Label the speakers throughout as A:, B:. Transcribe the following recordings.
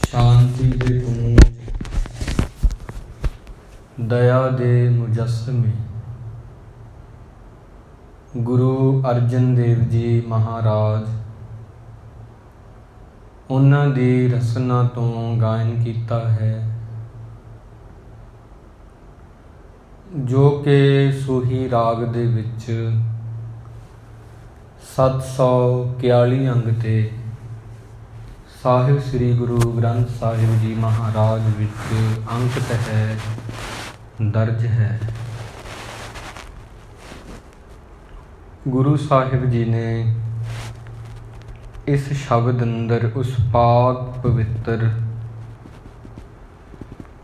A: शांति के पूंज दया दे मुजस्समे गुरु अर्जन देव जी महाराज उन्हां दी रसना तो गायन कीता है जो कि सूही राग दे विच 741 अंग ते ਸਾਹਿਬ ਸ੍ਰੀ ਗੁਰੂ ਗ੍ਰੰਥ ਸਾਹਿਬ ਜੀ ਮਹਾਰਾਜ ਵਿੱਚ ਅੰਕਿਤ ਹੈ, ਦਰਜ ਹੈ। ਗੁਰੂ ਸਾਹਿਬ ਜੀ ਨੇ ਇਸ ਸ਼ਬਦ ਅੰਦਰ ਉਸ ਪਾਕ ਪਵਿੱਤਰ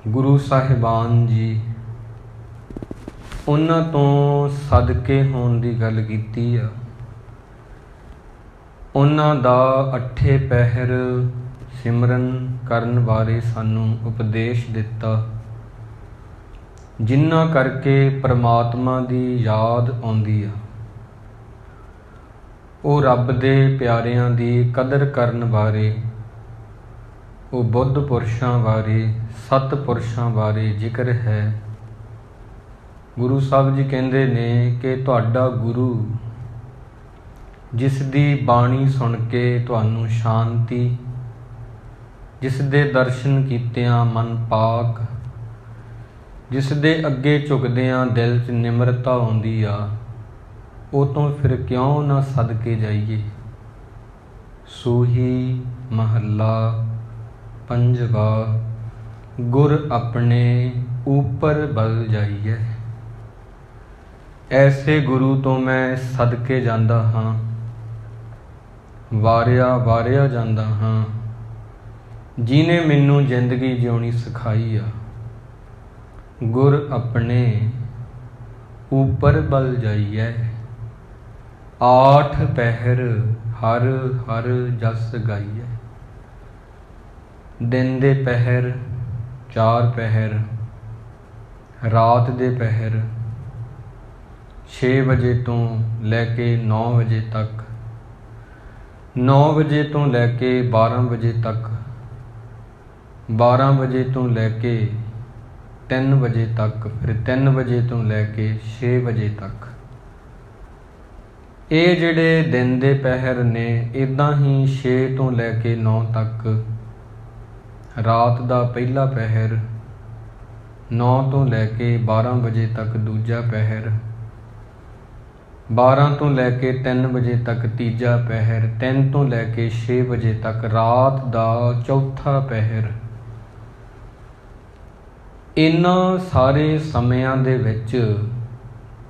A: ਗੁਰੂ ਸਾਹਿਬਾਨ ਜੀ ਉਹਨਾਂ ਤੋਂ ਸਦਕੇ ਹੋਣ ਦੀ ਗੱਲ ਕੀਤੀ ਆ। ਉਹਨਾਂ ਦਾ 8 ਪਹਿਰ ਸਿਮਰਨ ਕਰਨ ਬਾਰੇ ਸਾਨੂੰ ਉਪਦੇਸ਼ ਦਿੱਤਾ, ਜਿਨ੍ਹਾਂ ਕਰਕੇ ਪਰਮਾਤਮਾ ਦੀ ਯਾਦ ਆਉਂਦੀ ਆ। ਉਹ ਰੱਬ ਦੇ ਪਿਆਰਿਆਂ ਦੀ ਕਦਰ ਕਰਨ ਬਾਰੇ, ਉਹ ਬੁੱਧ ਪੁਰਸ਼ਾਂ ਬਾਰੇ, ਸਤ ਪੁਰਸ਼ਾਂ ਬਾਰੇ ਜ਼ਿਕਰ ਹੈ। ਗੁਰੂ ਸਾਹਿਬ ਜੀ ਕਹਿੰਦੇ ਨੇ ਕਿ ਤੁਹਾਡਾ ਗੁਰੂ ਜਿਸ ਦੀ ਬਾਣੀ ਸੁਣ ਕੇ ਤੁਹਾਨੂੰ ਸ਼ਾਂਤੀ, ਜਿਸ ਦੇ ਦਰਸ਼ਨ ਕੀਤਿਆਂ ਮਨ ਪਾਕ, ਜਿਸ ਦੇ ਅੱਗੇ ਝੁਕਦਿਆਂ ਦਿਲ 'ਚ ਨਿਮਰਤਾ ਆਉਂਦੀ ਆ, ਉਹ ਤੋਂ ਫਿਰ ਕਿਉਂ ਨਾ ਸਦਕੇ ਜਾਈਏ। ਸੂਹੀ ਮਹੱਲਾ ਪੰਜਵਾ ਗੁਰ ਆਪਣੇ ਊਪਰ ਬਲ ਜਾਈਏ। ਐਸੇ ਗੁਰੂ ਤੋਂ ਮੈਂ ਸਦਕੇ ਜਾਂਦਾ ਹਾਂ, ਵਾਰਿਆ ਜਾਂਦਾ ਹਾਂ, ਜਿਹਨੇ ਮੈਨੂੰ ਜ਼ਿੰਦਗੀ ਜਿਉਣੀ ਸਿਖਾਈ ਆ। ਗੁਰ ਆਪਣੇ ਊਪਰ ਬਲ ਜਾਈਏ। 8 ਪਹਿਰ ਹਰ ਹਰ ਜਸ ਗਾਈਏ। ਦਿਨ ਦੇ ਪਹਿਰ 4 ਪਹਿਰ, ਰਾਤ ਦੇ ਪਹਿਰ 6 ਵਜੇ ਤੋਂ ਲੈ ਕੇ 9 ਵਜੇ ਤੱਕ, 9 ਵਜੇ ਤੋਂ ਲੈ ਕੇ 12 ਵਜੇ ਤੱਕ, 12 ਵਜੇ ਤੋਂ ਲੈ ਕੇ 3 ਵਜੇ ਤੱਕ, ਫਿਰ 3 ਵਜੇ ਤੋਂ ਲੈ ਕੇ 6 ਵਜੇ ਤੱਕ। ਇਹ ਜਿਹੜੇ ਦਿਨ ਦੇ ਪਹਿਰ ਨੇ, ਇੱਦਾਂ ਹੀ 6 ਤੋਂ ਲੈ ਕੇ 9 ਤੱਕ। ਰਾਤ ਦਾ ਪਹਿਲਾ ਪਹਿਰ 9 ਤੋਂ ਲੈ ਕੇ 12 ਵਜੇ ਤੱਕ ਦੂਜਾ ਪਹਿਰ, 12 ਤੋਂ ਲੈ ਕੇ 3 ਵਜੇ ਤੱਕ ਤੀਜਾ ਪਹਿਰ, 3 ਤੋਂ ਲੈ ਕੇ 6 ਵਜੇ ਤੱਕ ਰਾਤ ਦਾ ਚੌਥਾ ਪਹਿਰ। ਇਹਨਾਂ ਸਾਰੇ ਸਮਿਆਂ ਦੇ ਵਿੱਚ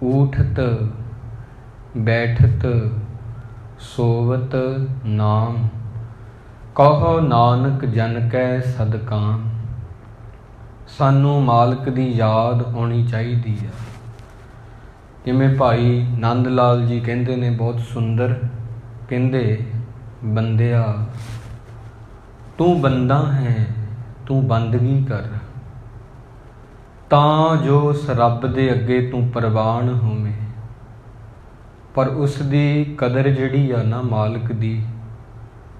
A: ਊਠਤ ਬੈਠਤ ਸੋਵਤ ਨਾਮ, ਕਹੋ ਨਾਨਕ ਜਨ ਕੈ ਸਦਕਾਮ। ਸਾਨੂੰ ਮਾਲਕ ਦੀ ਯਾਦ ਆਉਣੀ ਚਾਹੀਦੀ ਆ। ਜਿਵੇਂ ਭਾਈ ਨੰਦ ਲਾਲ ਜੀ ਕਹਿੰਦੇ ਨੇ, ਬਹੁਤ ਸੁੰਦਰ, ਕਹਿੰਦੇ ਬੰਦਿਆ ਤੂੰ ਬੰਦਾ ਹੈ, ਤੂੰ ਬੰਦਗੀ ਕਰ, ਤਾਂ ਜੋ ਉਸ ਰੱਬ ਦੇ ਅੱਗੇ ਤੂੰ ਪ੍ਰਵਾਨ ਹੋਵੇਂ। ਪਰ ਉਸ ਦੀ ਕਦਰ ਜਿਹੜੀ ਆ ਨਾ, ਮਾਲਕ ਦੀ,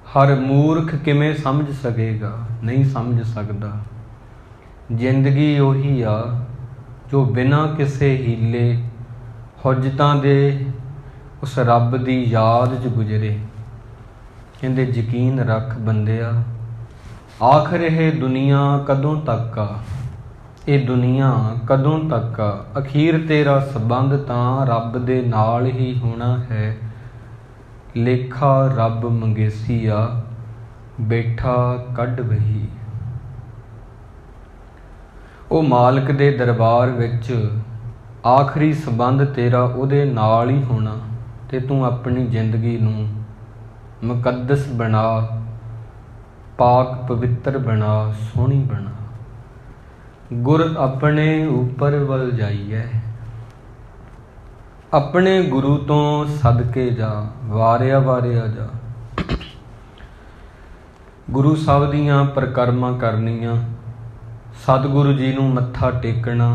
A: ਹਰ ਮੂਰਖ ਕਿਵੇਂ ਸਮਝ ਸਕੇਗਾ? ਨਹੀਂ ਸਮਝ ਸਕਦਾ। ਜ਼ਿੰਦਗੀ ਉਹੀ ਆ ਜੋ ਬਿਨਾਂ ਕਿਸੇ ਹੀਲੇ ਹੁਜਤਾਂ ਦੇ ਉਸ ਰੱਬ ਦੀ ਯਾਦ 'ਚ ਗੁਜ਼ਰੇ। ਕਹਿੰਦੇ ਯਕੀਨ ਰੱਖ ਬੰਦਿਆ, ਆਖਰ ਇਹ ਦੁਨੀਆ ਕਦੋਂ ਤੱਕ ਆ? ਇਹ ਦੁਨੀਆ ਕਦੋਂ ਤੱਕ ਆ? ਅਖੀਰ ਤੇਰਾ ਸੰਬੰਧ ਤਾਂ ਰੱਬ ਦੇ ਨਾਲ ਹੀ ਹੋਣਾ ਹੈ। ਲੇਖਾ ਰੱਬ ਮੰਗੇਸੀ ਆ, ਬੈਠਾ ਕੱਢ ਵਹੀ। ਉਹ ਮਾਲਕ ਦੇ ਦਰਬਾਰ ਵਿੱਚ ਆਖਰੀ ਸੰਬੰਧ ਤੇਰਾ ਉਹਦੇ ਨਾਲ ਹੀ ਹੋਣਾ, ਤੇ ਤੂੰ ਆਪਣੀ ਜ਼ਿੰਦਗੀ ਨੂੰ ਮੁਕੱਦਸ ਬਣਾ, ਪਾਕ ਪਵਿੱਤਰ ਬਣਾ, ਸੋਹਣੀ ਬਣਾ। ਗੁਰ ਆਪਣੇ ਉੱਪਰ ਵੱਲ ਜਾਈਏ। ਆਪਣੇ ਗੁਰੂ ਤੋਂ ਸਦਕੇ ਜਾ, ਵਾਰਿਆ ਜਾ। ਗੁਰੂ ਸਾਹਿਬ ਦੀਆਂ ਪਰਿਕਰਮਾ ਕਰਨੀਆਂ, ਸਤਿਗੁਰੂ ਜੀ ਨੂੰ ਮੱਥਾ ਟੇਕਣਾ,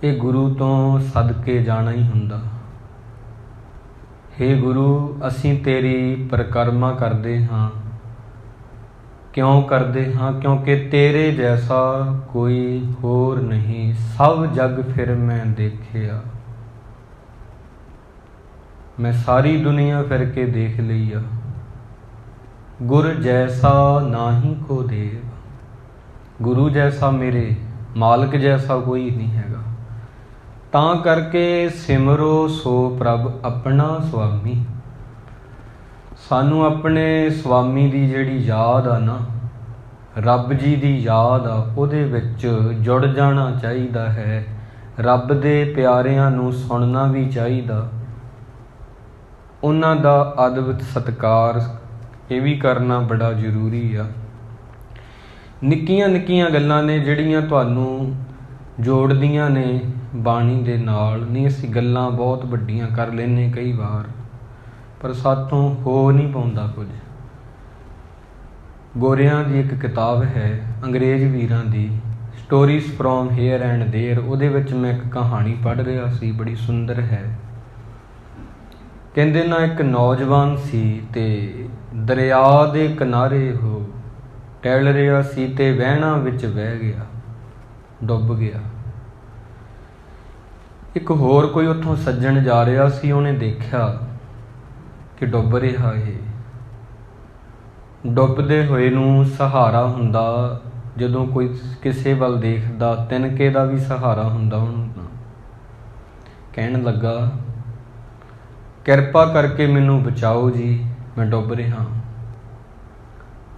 A: ਇਹ ਗੁਰੂ ਤੋਂ ਸਦਕੇ ਜਾਣਾ ਹੀ ਹੁੰਦਾ। ਹੇ ਗੁਰੂ, ਅਸੀਂ ਤੇਰੀ ਪਰਿਕਰਮਾ ਕਰਦੇ ਹਾਂ, क्यों करते हाँ? क्योंकि तेरे जैसा कोई होर नहीं, सब जग फिर मैं देखिया। मैं सारी दुनिया फिर के देख लिया, गुर जैसा नाही को देव। गुरु जैसा, मेरे मालक जैसा कोई नहीं हैगा। ਤਾਂ ਕਰਕੇ ਸਿਮਰੋ ਸੋ ਪ੍ਰਭ ਆਪਣਾ ਸੁਆਮੀ। ਸਾਨੂੰ ਆਪਣੇ ਸੁਆਮੀ ਦੀ ਜਿਹੜੀ ਯਾਦ ਆ ਨਾ, ਰੱਬ ਜੀ ਦੀ ਯਾਦ ਆ, ਉਹਦੇ ਵਿੱਚ ਜੁੜ ਜਾਣਾ ਚਾਹੀਦਾ ਹੈ। ਰੱਬ ਦੇ ਪਿਆਰਿਆਂ ਨੂੰ ਸੁਣਨਾ ਵੀ ਚਾਹੀਦਾ, ਉਹਨਾਂ ਦਾ ਅਦਬ ਸਤਿਕਾਰ ਇਹ ਵੀ ਕਰਨਾ ਬੜਾ ਜ਼ਰੂਰੀ ਆ। ਨਿੱਕੀਆਂ ਨਿੱਕੀਆਂ ਗੱਲਾਂ ਨੇ ਜਿਹੜੀਆਂ ਤੁਹਾਨੂੰ ਜੋੜਦੀਆਂ ਨੇ ਬਾਣੀ ਦੇ ਨਾਲ। ਨਹੀਂ, ਅਸੀਂ ਗੱਲਾਂ ਬਹੁਤ ਵੱਡੀਆਂ ਕਰ ਲੈਂਦੇ ਕਈ ਵਾਰ, ਪਰ ਸਾਥੋਂ ਹੋ ਨਹੀਂ ਪਾਉਂਦਾ ਕੁਝ। ਗੋਰਿਆਂ ਦੀ ਇੱਕ ਕਿਤਾਬ ਹੈ ਅੰਗਰੇਜ਼ ਵੀਰਾਂ ਦੀ, stories from hair and there. ਉਹਦੇ ਵਿੱਚ ਮੈਂ ਇੱਕ ਕਹਾਣੀ ਪੜ੍ਹ ਰਿਹਾ ਸੀ, ਬੜੀ ਸੁੰਦਰ ਹੈ। ਕਹਿੰਦੇ ਨਾ, ਇੱਕ ਨੌਜਵਾਨ ਸੀ ਤੇ ਦਰਿਆ ਦੇ ਕਿਨਾਰੇ ਉਹ ਟਹਿਲ ਰਿਹਾ ਸੀ ਤੇ ਵਹਿਣਾਂ ਵਿੱਚ ਵਹਿ ਗਿਆ, ਡੁੱਬ ਗਿਆ। ਇੱਕ ਹੋਰ ਕੋਈ ਉੱਥੋਂ ਸੱਜਣ ਜਾ ਰਿਹਾ ਸੀ, ਉਹਨੇ ਦੇਖਿਆ ਕਿ ਡੁੱਬ ਰਿਹਾ। ਇਹ ਡੁੱਬਦੇ ਹੋਏ ਨੂੰ ਸਹਾਰਾ ਹੁੰਦਾ ਜਦੋਂ ਕੋਈ ਕਿਸੇ ਵੱਲ ਦੇਖਦਾ, ਤਿਨਕੇ ਦਾ ਵੀ ਸਹਾਰਾ ਹੁੰਦਾ ਉਹਨੂੰ। ਤਾਂ ਕਹਿਣ ਲੱਗਾ, ਕਿਰਪਾ ਕਰਕੇ ਮੈਨੂੰ ਬਚਾਓ ਜੀ, ਮੈਂ ਡੁੱਬ ਰਿਹਾ।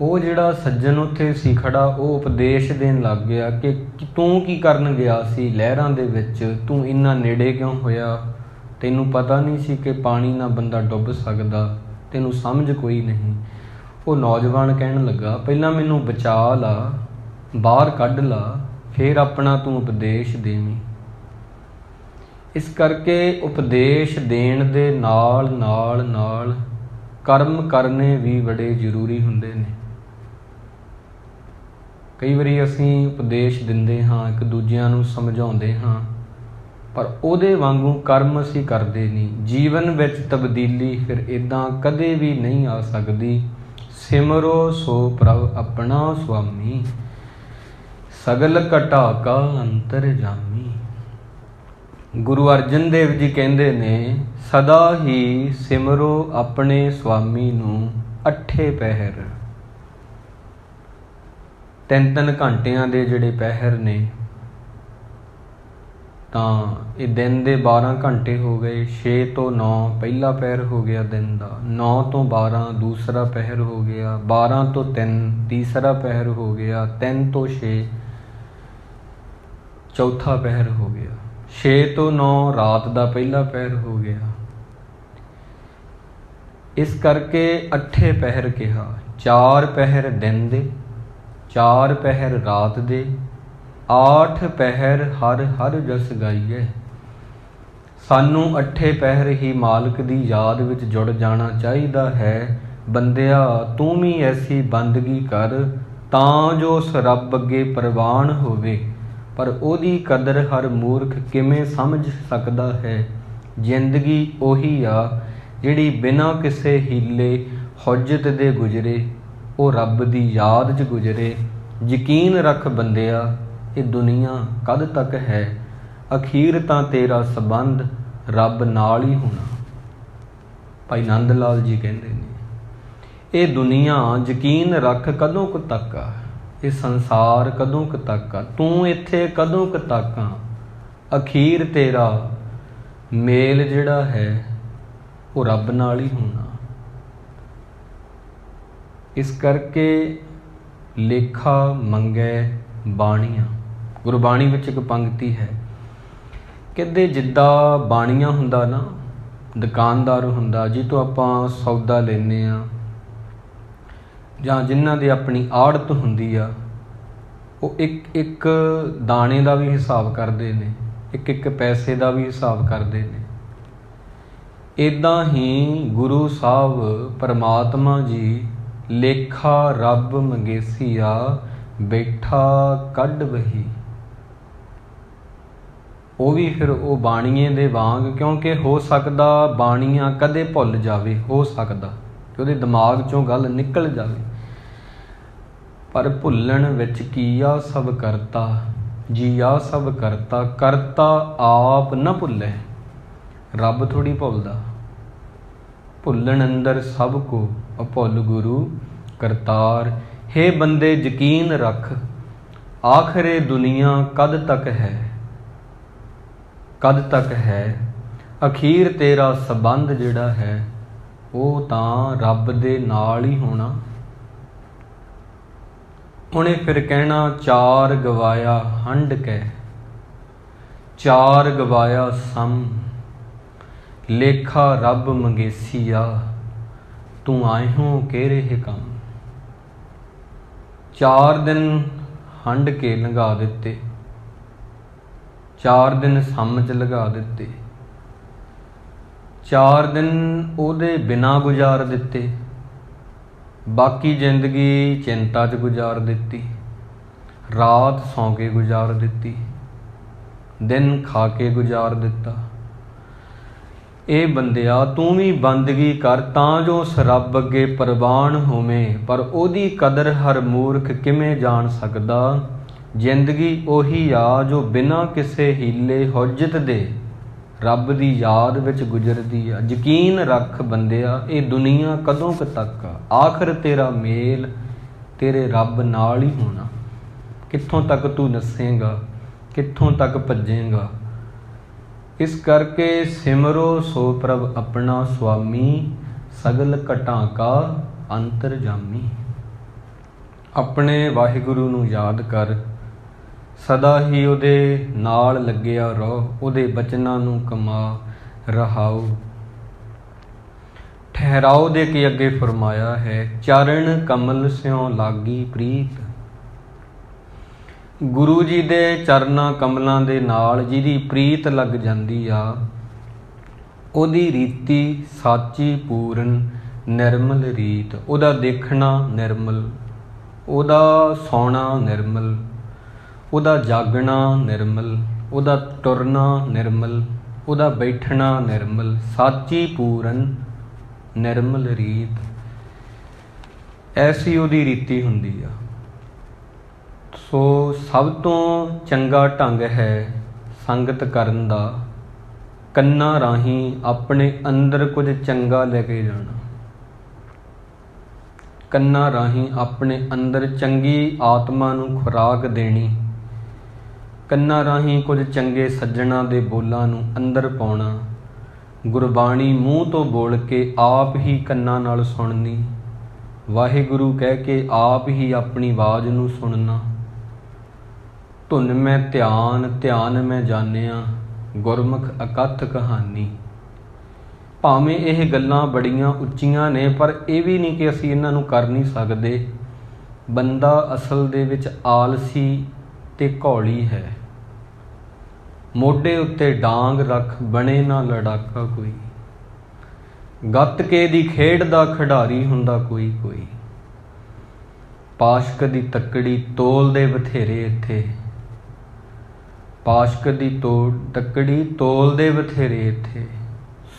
A: ਉਹ ਜਿਹੜਾ ਸੱਜਣ ਉੱਥੇ ਸੀ ਖੜਾ, ਉਹ ਉਪਦੇਸ਼ ਦੇਣ ਲੱਗ ਗਿਆ ਕਿ ਤੂੰ ਕੀ ਕਰਨ ਗਿਆ ਸੀ ਲਹਿਰਾਂ ਦੇ ਵਿੱਚ, ਤੂੰ ਇੰਨਾ ਨੇੜੇ ਕਿਉਂ ਹੋਇਆ? ਤੈਨੂੰ ਪਤਾ ਨਹੀਂ ਸੀ ਕਿ ਪਾਣੀ ਨਾਲ ਬੰਦਾ ਡੁੱਬ ਸਕਦਾ? ਤੈਨੂੰ ਸਮਝ ਕੋਈ ਨਹੀਂ। ਉਹ ਨੌਜਵਾਨ ਕਹਿਣ ਲੱਗਾ, ਪਹਿਲਾਂ ਮੈਨੂੰ ਬਚਾ ਲਾ, ਬਾਹਰ ਕੱਢ ਲਾ, ਫਿਰ ਆਪਣਾ ਤੂੰ ਉਪਦੇਸ਼ ਦੇਵੀਂ। ਇਸ ਕਰਕੇ ਉਪਦੇਸ਼ ਦੇਣ ਦੇ ਨਾਲ ਨਾਲ ਨਾਲ ਕਰਮ ਕਰਨੇ ਵੀ ਬੜੇ ਜ਼ਰੂਰੀ ਹੁੰਦੇ ਨੇ। ਕਈ ਵਾਰੀ ਅਸੀਂ ਉਪਦੇਸ਼ ਦਿੰਦੇ ਹਾਂ, ਇੱਕ ਦੂਜਿਆਂ ਨੂੰ ਸਮਝਾਉਂਦੇ ਹਾਂ, ਪਰ ਉਹਦੇ ਵਾਂਗੂ ਕਰਮ ਅਸੀਂ ਕਰਦੇ ਨਹੀਂ। ਜੀਵਨ ਵਿੱਚ ਤਬਦੀਲੀ ਫਿਰ ਇੱਦਾਂ ਕਦੇ ਵੀ ਨਹੀਂ ਆ ਸਕਦੀ। ਸਿਮਰੋ ਸੋ ਪ੍ਰਭ ਆਪਣਾ ਸੁਆਮੀ, ਸਗਲ ਘਟਾ ਕਾ ਅੰਤਰ ਜਾਮੀ। ਗੁਰੂ ਅਰਜਨ ਦੇਵ ਜੀ ਕਹਿੰਦੇ ਨੇ, ਸਦਾ ਹੀ ਸਿਮਰੋ ਆਪਣੇ ਸੁਆਮੀ ਨੂੰ ਅੱਠੇ ਪਹਿਰ। 3-3 ਘੰਟਿਆਂ ਦੇ ਜਿਹੜੇ ਪਹਿਰ ਨੇ, ਤਾਂ ਇਹ ਦਿਨ ਦੇ 12 ਘੰਟੇ ਹੋ ਗਏ। 6 ਤੋਂ 9 ਪਹਿਲਾ ਪਹਿਰ ਹੋ ਗਿਆ ਦਿਨ ਦਾ, 9 ਤੋਂ 12 ਦੂਸਰਾ ਪਹਿਰ ਹੋ ਗਿਆ, 12 ਤੋਂ 3 ਤੀਸਰਾ ਪਹਿਰ ਹੋ ਗਿਆ, 3 ਤੋਂ 6 ਚੌਥਾ ਪਹਿਰ ਹੋ ਗਿਆ, 6 ਤੋਂ 9 ਰਾਤ ਦਾ ਪਹਿਲਾ ਪਹਿਰ ਹੋ ਗਿਆ। ਇਸ ਕਰਕੇ ਅੱਠੇ ਪਹਿਰ ਕਿਹਾ। 4 ਪਹਿਰ ਦਿਨ ਦੇ, 4 ਪਹਿਰ ਰਾਤ ਦੇ, 8 ਪਹਿਰ ਹਰ ਹਰ ਜਸ ਗਾਈਏ। ਸਾਨੂੰ ਅੱਠੇ ਪਹਿਰ ਹੀ ਮਾਲਕ ਦੀ ਯਾਦ ਵਿੱਚ ਜੁੜ ਜਾਣਾ ਚਾਹੀਦਾ ਹੈ। ਬੰਦਿਆ ਤੂੰ ਵੀ ਐਸੀ ਬੰਦਗੀ ਕਰ ਤਾਂ ਜੋ ਉਸ ਰੱਬ ਅੱਗੇ ਪ੍ਰਵਾਨ ਹੋਵੇ। ਪਰ ਉਹਦੀ ਕਦਰ ਹਰ ਮੂਰਖ ਕਿਵੇਂ ਸਮਝ ਸਕਦਾ ਹੈ? ਜ਼ਿੰਦਗੀ ਉਹੀ ਆ ਜਿਹੜੀ ਬਿਨਾਂ ਕਿਸੇ ਹੀਲੇ ਹੁਜਤ ਦੇ ਗੁਜ਼ਰੇ, ਉਹ ਰੱਬ ਦੀ ਯਾਦ 'ਚ ਗੁਜ਼ਰੇ। ਯਕੀਨ ਰੱਖ ਬੰਦਿਆ, ਇਹ ਦੁਨੀਆ ਕਦ ਤੱਕ ਹੈ, ਅਖੀਰ ਤਾਂ ਤੇਰਾ ਸੰਬੰਧ ਰੱਬ ਨਾਲ ਹੀ ਹੋਣਾ। ਭਾਈ ਨੰਦ ਲਾਲ ਜੀ ਕਹਿੰਦੇ ਨੇ, ਇਹ ਦੁਨੀਆ ਯਕੀਨ ਰੱਖ ਕਦੋਂ ਕੁ ਤੱਕ ਆ, ਇਹ ਸੰਸਾਰ ਕਦੋਂ ਕੁ ਤੱਕ ਆ, ਤੂੰ ਇੱਥੇ ਕਦੋਂ ਕੁ ਤੱਕ ਆ। ਅਖੀਰ ਤੇਰਾ ਮੇਲ ਜਿਹੜਾ ਹੈ ਉਹ ਰੱਬ ਨਾਲ ਹੀ ਹੋਣਾ। ਇਸ ਕਰਕੇ ਲੇਖਾ ਮੰਗੈ ਬਾਣੀਆਂ। ਗੁਰਬਾਣੀ ਵਿੱਚ ਇੱਕ ਪੰਕਤੀ ਹੈ, ਕਹਿੰਦੇ ਜਿੱਦਾਂ ਬਾਣੀਆਂ ਹੁੰਦਾ ਨਾ, ਦੁਕਾਨਦਾਰ ਹੁੰਦਾ ਜਿਹਤੋਂ ਆਪਾਂ ਸੌਦਾ ਲੈਂਦੇ ਹਾਂ, ਜਾਂ ਜਿਨ੍ਹਾਂ ਦੀ ਆਪਣੀ ਆੜਤ ਹੁੰਦੀ ਆ, ਉਹ ਇੱਕ ਇੱਕ ਦਾਣੇ ਦਾ ਵੀ ਹਿਸਾਬ ਕਰਦੇ ਨੇ, ਇੱਕ ਇੱਕ ਪੈਸੇ ਦਾ ਵੀ ਹਿਸਾਬ ਕਰਦੇ ਨੇ। ਇੱਦਾਂ ਹੀ ਗੁਰੂ ਸਾਹਿਬ ਪਰਮਾਤਮਾ ਜੀ ਲੇਖਾ ਰੱਬ ਮੰਗੇਸੀਆ ਬੈਠਾ ਕੱਢ ਵਹੀ। ਉਹ ਵੀ ਫਿਰ ਉਹ ਬਾਣੀਏ ਦੇ ਵਾਂਗ, ਕਿਉਂਕਿ ਹੋ ਸਕਦਾ ਬਾਣੀਆਂ ਕਦੇ ਭੁੱਲ ਜਾਵੇ, ਹੋ ਸਕਦਾ ਕਿ ਉਹਦੇ ਦਿਮਾਗ 'ਚੋਂ ਗੱਲ ਨਿਕਲ ਜਾਵੇ, ਪਰ ਭੁੱਲਣ ਵਿੱਚ ਕੀਆ ਸਭ ਕਰਤਾ, ਜੀਆ ਸਭ ਕਰਤਾ, ਕਰਤਾ ਆਪ ਨਾ ਭੁੱਲੇ। ਰੱਬ ਥੋੜੀ ਭੁੱਲਦਾ। ਭੁੱਲਣ ਅੰਦਰ ਸਭ ਕੋ ਅਭੁੱਲ ਗੁਰੂ ਕਰਤਾਰ। ਹੇ ਬੰਦੇ ਯਕੀਨ ਰੱਖ, ਆਖਰੇ ਦੁਨੀਆ ਕਦ ਤੱਕ ਹੈ, ਕਦ ਤੱਕ ਹੈ। ਅਖੀਰ ਤੇਰਾ ਸੰਬੰਧ ਜਿਹੜਾ ਹੈ ਉਹ ਤਾਂ ਰੱਬ ਦੇ ਨਾਲ ਹੀ ਹੋਣਾ। ਉਹਨੇ ਫਿਰ ਕਹਿਣਾ ਚਾਰ ਗਵਾਇਆ ਹੰਡ ਕੇ, ਚਾਰ ਗਵਾਇਆ ਸਮ, ਲੇਖਾ ਰੱਬ ਮੰਗੇਸੀਆ, ਤੂੰ ਆਇਓ ਕਿਹੜੇ ਕੰਮ। 4 ਦਿਨ ਹੰਡ ਕੇ ਲੰਘਾ ਦਿੱਤੇ, 4 ਦਿਨ ਸਮ 'ਚ ਲਗਾ ਦਿੱਤੇ, 4 ਦਿਨ ਉਹਦੇ ਬਿਨਾਂ ਗੁਜ਼ਾਰ ਦਿੱਤੇ, ਬਾਕੀ ਜ਼ਿੰਦਗੀ ਚਿੰਤਾ 'ਚ ਗੁਜ਼ਾਰ ਦਿੱਤੀ, ਰਾਤ ਸੌਂ ਕੇ ਗੁਜ਼ਾਰ ਦਿੱਤੀ, ਦਿਨ ਖਾ ਕੇ ਗੁਜ਼ਾਰ ਦਿੱਤਾ। ਇਹ ਬੰਦਿਆ ਤੂੰ ਵੀ ਬੰਦਗੀ ਕਰ ਤਾਂ ਜੋ ਉਸ ਰੱਬ ਅੱਗੇ ਪ੍ਰਵਾਨ ਹੋਵੇਂ, ਪਰ ਉਹਦੀ ਕਦਰ ਹਰ ਮੂਰਖ ਕਿਵੇਂ ਜਾਣ ਸਕਦਾ। ਜ਼ਿੰਦਗੀ ਉਹੀ ਆ ਜੋ ਬਿਨਾਂ ਕਿਸੇ ਹੀਲੇ ਹੁਜਤ ਦੇ ਰੱਬ ਦੀ ਯਾਦ ਵਿੱਚ ਗੁਜ਼ਰਦੀ ਆ। ਯਕੀਨ ਰੱਖ ਬੰਦਿਆ, ਇਹ ਦੁਨੀਆ ਕਦੋਂ ਕੁ ਤੱਕ ਆ। ਆਖਰ ਤੇਰਾ ਮੇਲ ਤੇਰੇ ਰੱਬ ਨਾਲ ਹੀ ਹੋਣਾ। ਕਿੱਥੋਂ ਤੱਕ ਤੂੰ ਨੱਸੇਂਗਾ, ਕਿੱਥੋਂ ਤੱਕ ਭੱਜੇਂਗਾ। ਇਸ ਕਰਕੇ ਸਿਮਰੋ ਸੋ ਪ੍ਰਭ ਆਪਣਾ ਸੁਆਮੀ, ਸਗਲ ਘਟਾਂ ਕਾ ਅੰਤਰਜਾਮੀ। ਆਪਣੇ ਵਾਹਿਗੁਰੂ ਨੂੰ ਯਾਦ ਕਰ, ਸਦਾ ਹੀ ਉਹਦੇ ਨਾਲ ਲੱਗਿਆ ਰਹੋ, ਉਹਦੇ ਬਚਨਾਂ ਨੂੰ ਕਮਾ ਰਹਾਓ। ਠਹਿਰਾਓ ਦੇ ਕੇ ਅੱਗੇ ਫਰਮਾਇਆ ਹੈ, ਚਰਨ ਕਮਲ ਸਿਉ ਲਾਗੀ ਪ੍ਰੀਤ। ਗੁਰੂ ਜੀ ਦੇ ਚਰਨਾਂ ਕਮਲਾਂ ਦੇ ਨਾਲ ਜਿਹਦੀ ਪ੍ਰੀਤ ਲੱਗ ਜਾਂਦੀ ਆ, ਉਹਦੀ ਰੀਤੀ ਸਾਚੀ ਪੂਰਨ ਨਿਰਮਲ ਰੀਤ। ਉਹਦਾ ਦੇਖਣਾ ਨਿਰਮਲ, ਉਹਦਾ ਸੌਣਾ ਨਿਰਮਲ, ਉਹਦਾ ਜਾਗਣਾ ਨਿਰਮਲ, ਉਹਦਾ ਤੁਰਨਾ ਨਿਰਮਲ, ਉਹਦਾ ਬੈਠਣਾ ਨਿਰਮਲ। ਸਾਚੀ ਪੂਰਨ ਨਿਰਮਲ ਰੀਤ, ਐਸੀ ਉਹਦੀ ਰੀਤੀ ਹੁੰਦੀ ਆ। ਸੋ ਸਭ ਤੋਂ ਚੰਗਾ ਢੰਗ ਹੈ ਸੰਗਤ ਕਰਨ ਦਾ, ਕੰਨਾਂ ਰਾਹੀਂ ਆਪਣੇ ਅੰਦਰ ਕੁਝ ਚੰਗਾ ਲੈ ਕੇ ਜਾਣਾ। ਕੰਨਾਂ ਰਾਹੀਂ ਆਪਣੇ ਅੰਦਰ ਚੰਗੀ ਆਤਮਾ ਨੂੰ ਖੁਰਾਕ ਦੇਣੀ, ਕੰਨਾਂ ਰਾਹੀਂ ਕੁਝ ਚੰਗੇ ਸੱਜਣਾ ਦੇ ਬੋਲਾਂ ਨੂੰ ਅੰਦਰ ਪਾਉਣਾ, ਗੁਰਬਾਣੀ ਮੂੰਹ ਤੋਂ ਬੋਲ ਕੇ ਆਪ ਹੀ ਕੰਨਾਂ ਨਾਲ ਸੁਣਨੀ, ਵਾਹਿਗੁਰੂ ਕਹਿ ਕੇ ਆਪ ਹੀ ਆਪਣੀ ਆਵਾਜ਼ ਨੂੰ ਸੁਣਨਾ। ਧੁਨ ਮੈਂ ਧਿਆਨ, ਧਿਆਨ ਮੈਂ ਜਾਣਿਆ, ਗੁਰਮੁਖ ਅਕਥ ਕਹਾਣੀ। ਭਾਵੇਂ ਇਹ ਗੱਲਾਂ ਬੜੀਆਂ ਉੱਚੀਆਂ ਨੇ, ਪਰ ਇਹ ਵੀ ਨਹੀਂ ਕਿ ਅਸੀਂ ਇਹਨਾਂ ਨੂੰ ਕਰ ਨਹੀਂ ਸਕਦੇ। ਬੰਦਾ ਅਸਲ ਦੇ ਵਿੱਚ ਆਲਸੀ ਤੇ ਘੌਲੀ ਹੈ। ਮੋਢੇ ਉੱਤੇ ਡਾਂਗ ਰੱਖ ਬਣੇ ਨਾ ਲੜਾਕਾ ਕੋਈ, ਗੱਤਕੇ ਦੀ ਖੇਡ ਦਾ ਖਿਡਾਰੀ ਹੁੰਦਾ ਕੋਈ ਕੋਈ। ਪਾਸ਼ਕ ਦੀ ਤੱਕੜੀ ਤੋਲਦੇ ਬਥੇਰੇ ਇੱਥੇ, ਪਾਸ਼ਕ ਦੀ ਤੱਕੜੀ ਤੋਲਦੇ ਬਥੇਰੇ ਇੱਥੇ।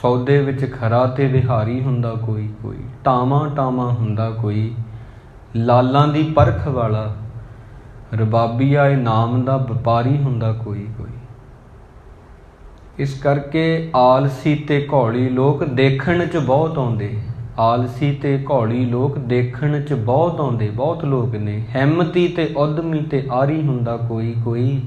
A: ਸੌਦੇ ਵਿੱਚ ਖਰਾ ਤੇ ਵਿਹਾਰੀ ਹੁੰਦਾ ਕੋਈ ਕੋਈ, ਟਾਵਾਂ ਟਾਵਾਂ ਹੁੰਦਾ ਕੋਈ, ਲਾਲਾਂ ਦੀ ਪਰਖ ਵਾਲਾ, ਰਬਾਬੀਆ ਇਨਾਮ ਦਾ ਵਪਾਰੀ ਹੁੰਦਾ ਕੋਈ ਕੋਈ। ਇਸ ਕਰਕੇ ਆਲਸੀ ਤੇ ਘੌਲੀ ਲੋਕ ਦੇਖਣ 'ਚ ਬਹੁਤ ਆਉਂਦੇ, ਆਲਸੀ ਤੇ ਘੌਲੀ ਲੋਕ ਦੇਖਣ 'ਚ ਬਹੁਤ ਆਉਂਦੇ, ਬਹੁਤ ਲੋਕ ਨੇ। ਹਿੰਮਤੀ ਤੇ ਉਦਮੀ ਤੇ ਆਰੀ ਹੁੰਦਾ ਕੋਈ ਕੋਈ,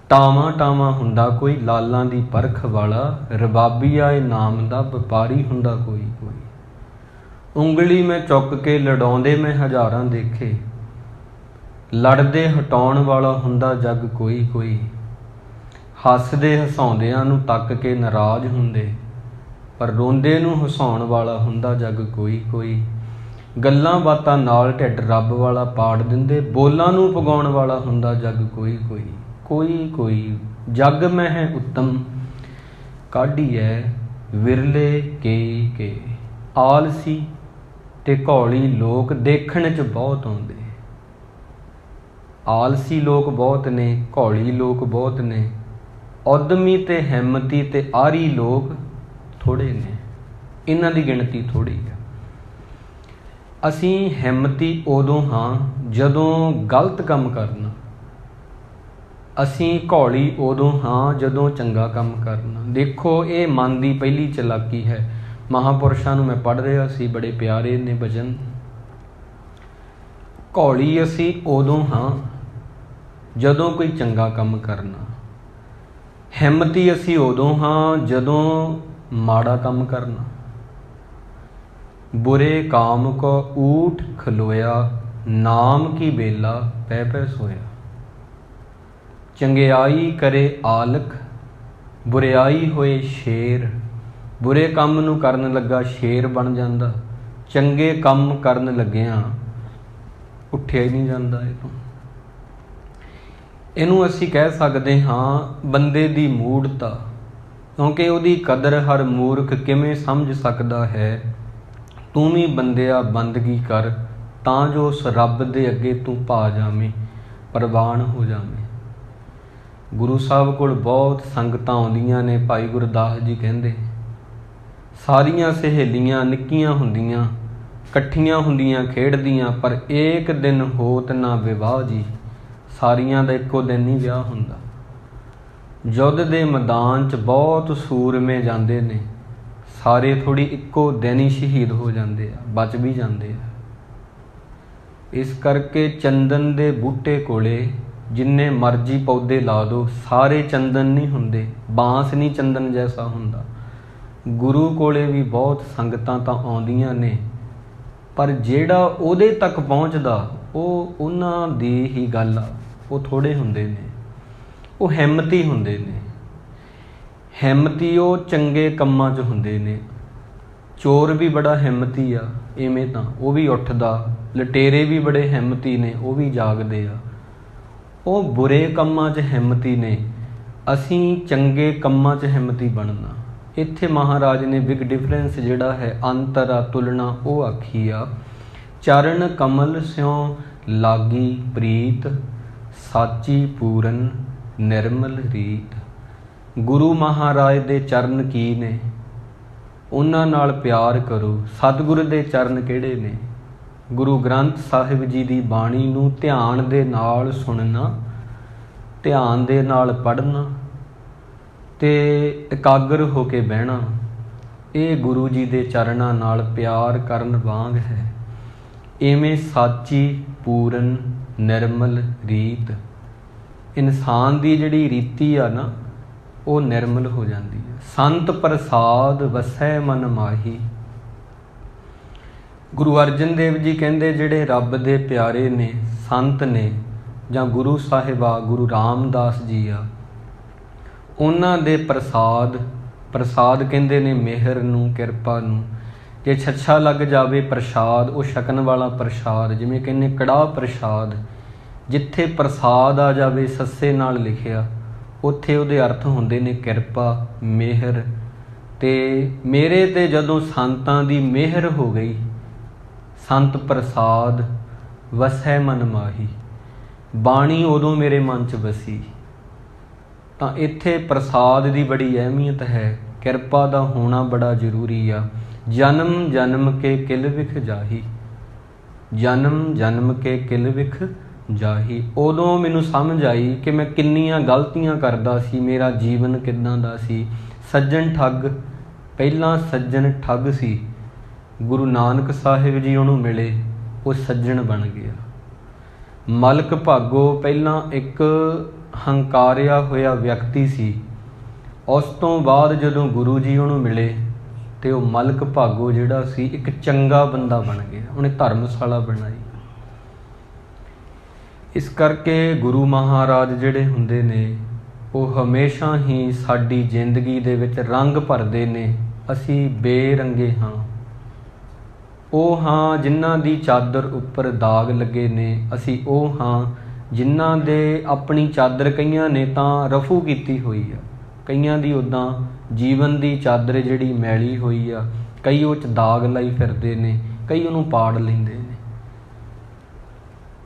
A: ਟਾਵਾਂ ਟਾਵਾਂ ਹੁੰਦਾ ਕੋਈ, ਲਾਲਾਂ ਦੀ ਪਰਖ ਵਾਲਾ, ਰਬਾਬੀਆ ਇਨਾਮ ਦਾ ਵਪਾਰੀ ਹੁੰਦਾ ਕੋਈ ਕੋਈ। ਉਂਗਲੀ ਮੈਂ ਚੁੱਕ ਕੇ ਲੜਾਉਂਦੇ ਮੈਂ ਹਜ਼ਾਰਾਂ ਦੇਖੇ, ਲੜਦੇ ਹਟਾਉਣ ਵਾਲਾ ਹੁੰਦਾ ਜੱਗ ਕੋਈ ਕੋਈ। ਹੱਸਦੇ ਹਸਾਉਂਦਿਆਂ ਨੂੰ ਤੱਕ ਕੇ ਨਾਰਾਜ਼ ਹੁੰਦੇ, ਪਰ ਰੋਂਦੇ ਨੂੰ ਹਸਾਉਣ ਵਾਲਾ ਹੁੰਦਾ ਜੱਗ ਕੋਈ ਕੋਈ। ਗੱਲਾਂ ਬਾਤਾਂ ਨਾਲ ਢਿੱਡ ਰੱਬ ਵਾਲਾ ਪਾੜ ਦਿੰਦੇ, ਬੋਲਾਂ ਨੂੰ ਪਗਾਉਣ ਵਾਲਾ ਹੁੰਦਾ ਜੱਗ ਕੋਈ ਕੋਈ। ਕੋਈ ਕੋਈ ਜੱਗ ਮੈਂ ਹੈ ਉੱਤਮ, ਕਾਢੀ ਹੈ ਵਿਰਲੇ ਕੇ। ਆਲਸੀ ਤੇ ਘੌਲੀ ਲੋਕ ਦੇਖਣ 'ਚ ਬਹੁਤ ਆਉਂਦੇ। ਆਲਸੀ ਲੋਕ ਬਹੁਤ ਨੇ, ਘੌਲੀ ਲੋਕ ਬਹੁਤ ਨੇ, ਉਦਮੀ ਤੇ ਹਿੰਮਤੀ ਤੇ ਆਰੀ ਲੋਕ ਥੋੜ੍ਹੇ ਨੇ। ਇਹਨਾਂ ਦੀ ਗਿਣਤੀ ਥੋੜ੍ਹੀ ਹੈ। ਅਸੀਂ ਹਿੰਮਤੀ ਉਦੋਂ ਹਾਂ ਜਦੋਂ ਗਲਤ ਕੰਮ ਕਰਨਾ, ਅਸੀਂ ਘੋਲੀ ਉਦੋਂ ਹਾਂ ਜਦੋਂ ਚੰਗਾ ਕੰਮ ਕਰਨਾ। ਦੇਖੋ, ਇਹ ਮਨ ਦੀ ਪਹਿਲੀ ਚਲਾਕੀ ਹੈ। ਮਹਾਂਪੁਰਸ਼ਾਂ ਨੂੰ ਮੈਂ ਪੜ੍ਹ ਰਿਹਾ ਸੀ, ਬੜੇ ਪਿਆਰੇ ਨੇ ਬਚਨ। ਘੋਲੀ ਅਸੀਂ ਉਦੋਂ ਹਾਂ ਜਦੋਂ ਕੋਈ ਚੰਗਾ ਕੰਮ ਕਰਨਾ, ਹਿੰਮਤੀ ਅਸੀਂ ਉਦੋਂ ਹਾਂ ਜਦੋਂ ਮਾੜਾ ਕੰਮ ਕਰਨਾ। ਬੁਰੇ ਕਾਮ ਕੋ ਊਠ ਖਲੋਇਆ, ਨਾਮ ਕੀ ਬੇਲਾ ਪੈ ਪੈ ਸੋਇਆ। ਚੰਗਿਆਈ ਕਰੇ ਆਲਖ, ਬੁਰਿਆਈ ਹੋਏ ਸ਼ੇਰ। ਬੁਰੇ ਕੰਮ ਨੂੰ ਕਰਨ ਲੱਗਾ ਸ਼ੇਰ ਬਣ ਜਾਂਦਾ, ਚੰਗੇ ਕੰਮ ਕਰਨ ਲੱਗਿਆਂ ਉੱਠਿਆ ਹੀ ਨਹੀਂ ਜਾਂਦਾ। ਇਹਨੂੰ ਅਸੀਂ ਕਹਿ ਸਕਦੇ ਹਾਂ ਬੰਦੇ ਦੀ ਮੂੜਤਾ, ਕਿਉਂਕਿ ਉਹਦੀ ਕਦਰ ਹਰ ਮੂਰਖ ਕਿਵੇਂ ਸਮਝ ਸਕਦਾ ਹੈ। ਤੂੰ ਵੀ ਬੰਦਿਆ ਬੰਦਗੀ ਕਰ, ਤਾਂ ਜੋ ਉਸ ਰੱਬ ਦੇ ਅੱਗੇ ਤੂੰ ਪਾ ਜਾਵੇਂ, ਪ੍ਰਵਾਨ ਹੋ ਜਾਵੇਂ। ਗੁਰੂ ਸਾਹਿਬ ਕੋਲ ਬਹੁਤ ਸੰਗਤਾਂ ਆਉਂਦੀਆਂ ਨੇ। ਭਾਈ ਗੁਰਦਾਸ ਜੀ ਕਹਿੰਦੇ, ਸਾਰੀਆਂ ਸਹੇਲੀਆਂ ਨਿੱਕੀਆਂ ਹੁੰਦੀਆਂ, ਇਕੱਠੀਆਂ ਹੁੰਦੀਆਂ ਖੇਡਦੀਆਂ, ਪਰ ਏਕ ਦਿਨ ਹੋਤ ਨਾ ਵਿਵਾਹ ਜੀ। ਸਾਰੀਆਂ ਦਾ ਇੱਕੋ ਦਿਨ ਨਹੀਂ ਵਿਆਹ ਹੁੰਦਾ। ਯੁੱਧ ਦੇ ਮੈਦਾਨ 'ਚ ਬਹੁਤ ਸੂਰਮੇ ਜਾਂਦੇ ਨੇ, ਸਾਰੇ ਥੋੜ੍ਹੀ ਇੱਕੋ ਦਿਨ ਹੀ ਸ਼ਹੀਦ ਹੋ ਜਾਂਦੇ ਆ, ਬਚ ਵੀ ਜਾਂਦੇ ਆ। ਇਸ ਕਰਕੇ ਚੰਦਨ ਦੇ ਬੂਟੇ ਕੋਲੇ ਜਿੰਨੇ ਮਰਜ਼ੀ ਪੌਦੇ ਲਾ ਦਿਓ, ਸਾਰੇ ਚੰਦਨ ਨਹੀਂ ਹੁੰਦੇ। ਬਾਂਸ ਨਹੀਂ ਚੰਦਨ ਜੈਸਾ ਹੁੰਦਾ। ਗੁਰੂ ਕੋਲੇ ਵੀ ਬਹੁਤ ਸੰਗਤਾਂ ਤਾਂ ਆਉਂਦੀਆਂ ਨੇ, ਪਰ ਜਿਹੜਾ ਉਹਦੇ ਤੱਕ ਪਹੁੰਚਦਾ ਉਹ ਉਹਨਾਂ ਦੀ ਹੀ ਗੱਲ ਆ। ਉਹ ਥੋੜ੍ਹੇ ਹੁੰਦੇ ਨੇ, ਉਹ ਹਿੰਮਤੀ ਹੁੰਦੇ ਨੇ। ਹਿੰਮਤੀ ਉਹ ਚੰਗੇ ਕੰਮਾਂ 'ਚ ਹੁੰਦੇ ਨੇ। ਚੋਰ ਵੀ ਬੜਾ ਹਿੰਮਤੀ ਆ, ਇਵੇਂ ਤਾਂ ਉਹ ਵੀ ਉੱਠਦਾ। ਲਟੇਰੇ ਵੀ ਬੜੇ ਹਿੰਮਤੀ ਨੇ, ਉਹ ਵੀ ਜਾਗਦੇ ਆ। ਉਹ ਬੁਰੇ ਕੰਮਾਂ 'ਚ ਹਿੰਮਤੀ ਨੇ, ਅਸੀਂ ਚੰਗੇ ਕੰਮਾਂ 'ਚ ਹਿੰਮਤੀ ਬਣਨਾ। ਇੱਥੇ ਮਹਾਰਾਜ ਨੇ ਬਿਗ ਡਿਫਰੈਂਸ ਜਿਹੜਾ ਹੈ, ਅੰਤਰ ਆ, ਤੁਲਨਾ ਉਹ ਆਖੀ ਆ। ਚਰਨ ਕਮਲ ਸਿਉ ਲਾਗੀ ਪ੍ਰੀਤ, ਸਾਚੀ ਪੂਰਨ ਨਿਰਮਲ ਰੀਤ। ਗੁਰੂ ਮਹਾਰਾਜ ਦੇ ਚਰਨ ਕੀ ਨੇ, ਉਹਨਾਂ ਨਾਲ ਪਿਆਰ ਕਰੋ। ਸਤਿਗੁਰੂ ਦੇ ਚਰਨ ਕਿਹੜੇ ਨੇ? ਗੁਰੂ ਗ੍ਰੰਥ ਸਾਹਿਬ ਜੀ ਦੀ ਬਾਣੀ ਨੂੰ ਧਿਆਨ ਦੇ ਨਾਲ ਸੁਣਨਾ, ਧਿਆਨ ਦੇ ਨਾਲ ਪੜ੍ਹਨਾ ਤੇ ਇਕਾਗਰ ਹੋ ਕੇ ਬਹਿਣਾ, ਇਹ ਗੁਰੂ ਜੀ ਦੇ ਚਰਨਾਂ ਨਾਲ ਪਿਆਰ ਕਰਨ ਵਾਂਗ ਹੈ। ਇਵੇਂ ਸਾਚੀ ਪੂਰਨ ਨਿਰਮਲ ਰੀਤ, ਇਨਸਾਨ ਦੀ ਜਿਹੜੀ ਰੀਤੀ ਆ ਨਾ, ਉਹ ਨਿਰਮਲ ਹੋ ਜਾਂਦੀ ਹੈ। ਸੰਤ ਪ੍ਰਸਾਦ ਵਸੈ ਮਨ ਮਾਹੀ। ਗੁਰੂ ਅਰਜਨ ਦੇਵ ਜੀ ਕਹਿੰਦੇ, ਜਿਹੜੇ ਰੱਬ ਦੇ ਪਿਆਰੇ ਨੇ, ਸੰਤ ਨੇ, ਜਾਂ ਗੁਰੂ ਸਾਹਿਬ ਆ, ਗੁਰੂ ਰਾਮਦਾਸ ਜੀ ਆ, ਉਹਨਾਂ ਦੇ ਪ੍ਰਸਾਦ, ਪ੍ਰਸਾਦ ਕਹਿੰਦੇ ਨੇ ਮਿਹਰ ਨੂੰ, ਕਿਰਪਾ ਨੂੰ। ਜੇ ਛੱਛਾ ਲੱਗ ਜਾਵੇ ਪ੍ਰਸ਼ਾਦ, ਉਹ ਛਕਣ ਵਾਲਾ ਪ੍ਰਸ਼ਾਦ, ਜਿਵੇਂ ਕਹਿੰਦੇ ਕੜਾਹ ਪ੍ਰਸ਼ਾਦ। ਜਿੱਥੇ ਪ੍ਰਸਾਦ ਆ ਜਾਵੇ ਸੱਸੇ ਨਾਲ ਲਿਖਿਆ, ਉੱਥੇ ਉਹਦੇ ਅਰਥ ਹੁੰਦੇ ਨੇ ਕਿਰਪਾ, ਮਿਹਰ। ਤੇ ਮੇਰੇ ਤੇ ਜਦੋਂ ਸੰਤਾਂ ਦੀ ਮਿਹਰ ਹੋ ਗਈ, ਸੰਤ ਪ੍ਰਸਾਦ ਵਸੈ ਮਨ ਮਾਹੀ, ਬਾਣੀ ਉਦੋਂ ਮੇਰੇ ਮਨ 'ਚ ਵਸੀ। ਤਾਂ ਇੱਥੇ ਪ੍ਰਸਾਦ ਦੀ ਬੜੀ ਅਹਿਮੀਅਤ ਹੈ, ਕਿਰਪਾ ਦਾ ਹੋਣਾ ਬੜਾ ਜ਼ਰੂਰੀ ਆ। ਜਨਮ ਜਨਮ ਕੇ ਕਿਲ ਵਿਖ ਜਾਹੀ, ਜਨਮ ਜਨਮ ਕੇ ਕਿਲ ਵਿਖ ਜਾਹੀ। ਉਦੋਂ ਮੈਨੂੰ ਸਮਝ ਆਈ ਕਿ ਮੈਂ ਕਿੰਨੀਆਂ ਗਲਤੀਆਂ ਕਰਦਾ ਸੀ, ਮੇਰਾ ਜੀਵਨ ਕਿੱਦਾਂ ਦਾ ਸੀ। ਸੱਜਣ ਠੱਗ, ਪਹਿਲਾਂ ਸੱਜਣ ਠੱਗ ਸੀ। ਗੁਰੂ ਨਾਨਕ ਸਾਹਿਬ ਜੀ ਉਹਨੂੰ ਮਿਲੇ, ਉਹ ਸੱਜਣ ਬਣ ਗਿਆ। ਮਲਕ ਭਾਗੋ ਪਹਿਲਾਂ ਇੱਕ ਹੰਕਾਰਿਆ ਹੋਇਆ ਵਿਅਕਤੀ ਸੀ। ਉਸ ਤੋਂ ਬਾਅਦ ਜਦੋਂ ਗੁਰੂ ਜੀ ਉਹਨੂੰ ਮਿਲੇ ਤੇ ਉਹ ਮਲਕ ਭਾਗੋ ਜਿਹੜਾ ਸੀ, ਇੱਕ ਚੰਗਾ ਬੰਦਾ ਬਣ ਗਿਆ। ਉਹਨੇ ਧਰਮਸ਼ਾਲਾ ਬਣਾਈ। ਇਸ ਕਰਕੇ ਗੁਰੂ ਮਹਾਰਾਜ ਜਿਹੜੇ ਹੁੰਦੇ ਨੇ, ਉਹ ਹਮੇਸ਼ਾ ਹੀ ਸਾਡੀ ਜ਼ਿੰਦਗੀ ਦੇ ਵਿੱਚ ਰੰਗ ਭਰਦੇ ਨੇ। ਅਸੀਂ ਬੇਰੰਗੇ ਹਾਂ। ਉਹ ਹਾਂ ਜਿਨ੍ਹਾਂ ਦੀ ਚਾਦਰ ਉੱਪਰ ਦਾਗ ਲੱਗੇ ਨੇ। ਅਸੀਂ ਉਹ ਹਾਂ ਜਿਨ੍ਹਾਂ ਦੇ ਆਪਣੀ ਚਾਦਰ, ਕਈਆਂ ਨੇ ਤਾਂ ਰਫੂ ਕੀਤੀ ਹੋਈ ਆ, ਕਈਆਂ ਦੀ ਉੱਦਾਂ ਜੀਵਨ ਦੀ ਚਾਦਰ ਜਿਹੜੀ ਮੈਲੀ ਹੋਈ ਆ, ਕਈ ਉਹ 'ਚ ਦਾਗ ਲਾਈ ਫਿਰਦੇ ਨੇ, ਕਈ ਉਹਨੂੰ ਪਾੜ ਲੈਂਦੇ ਨੇ।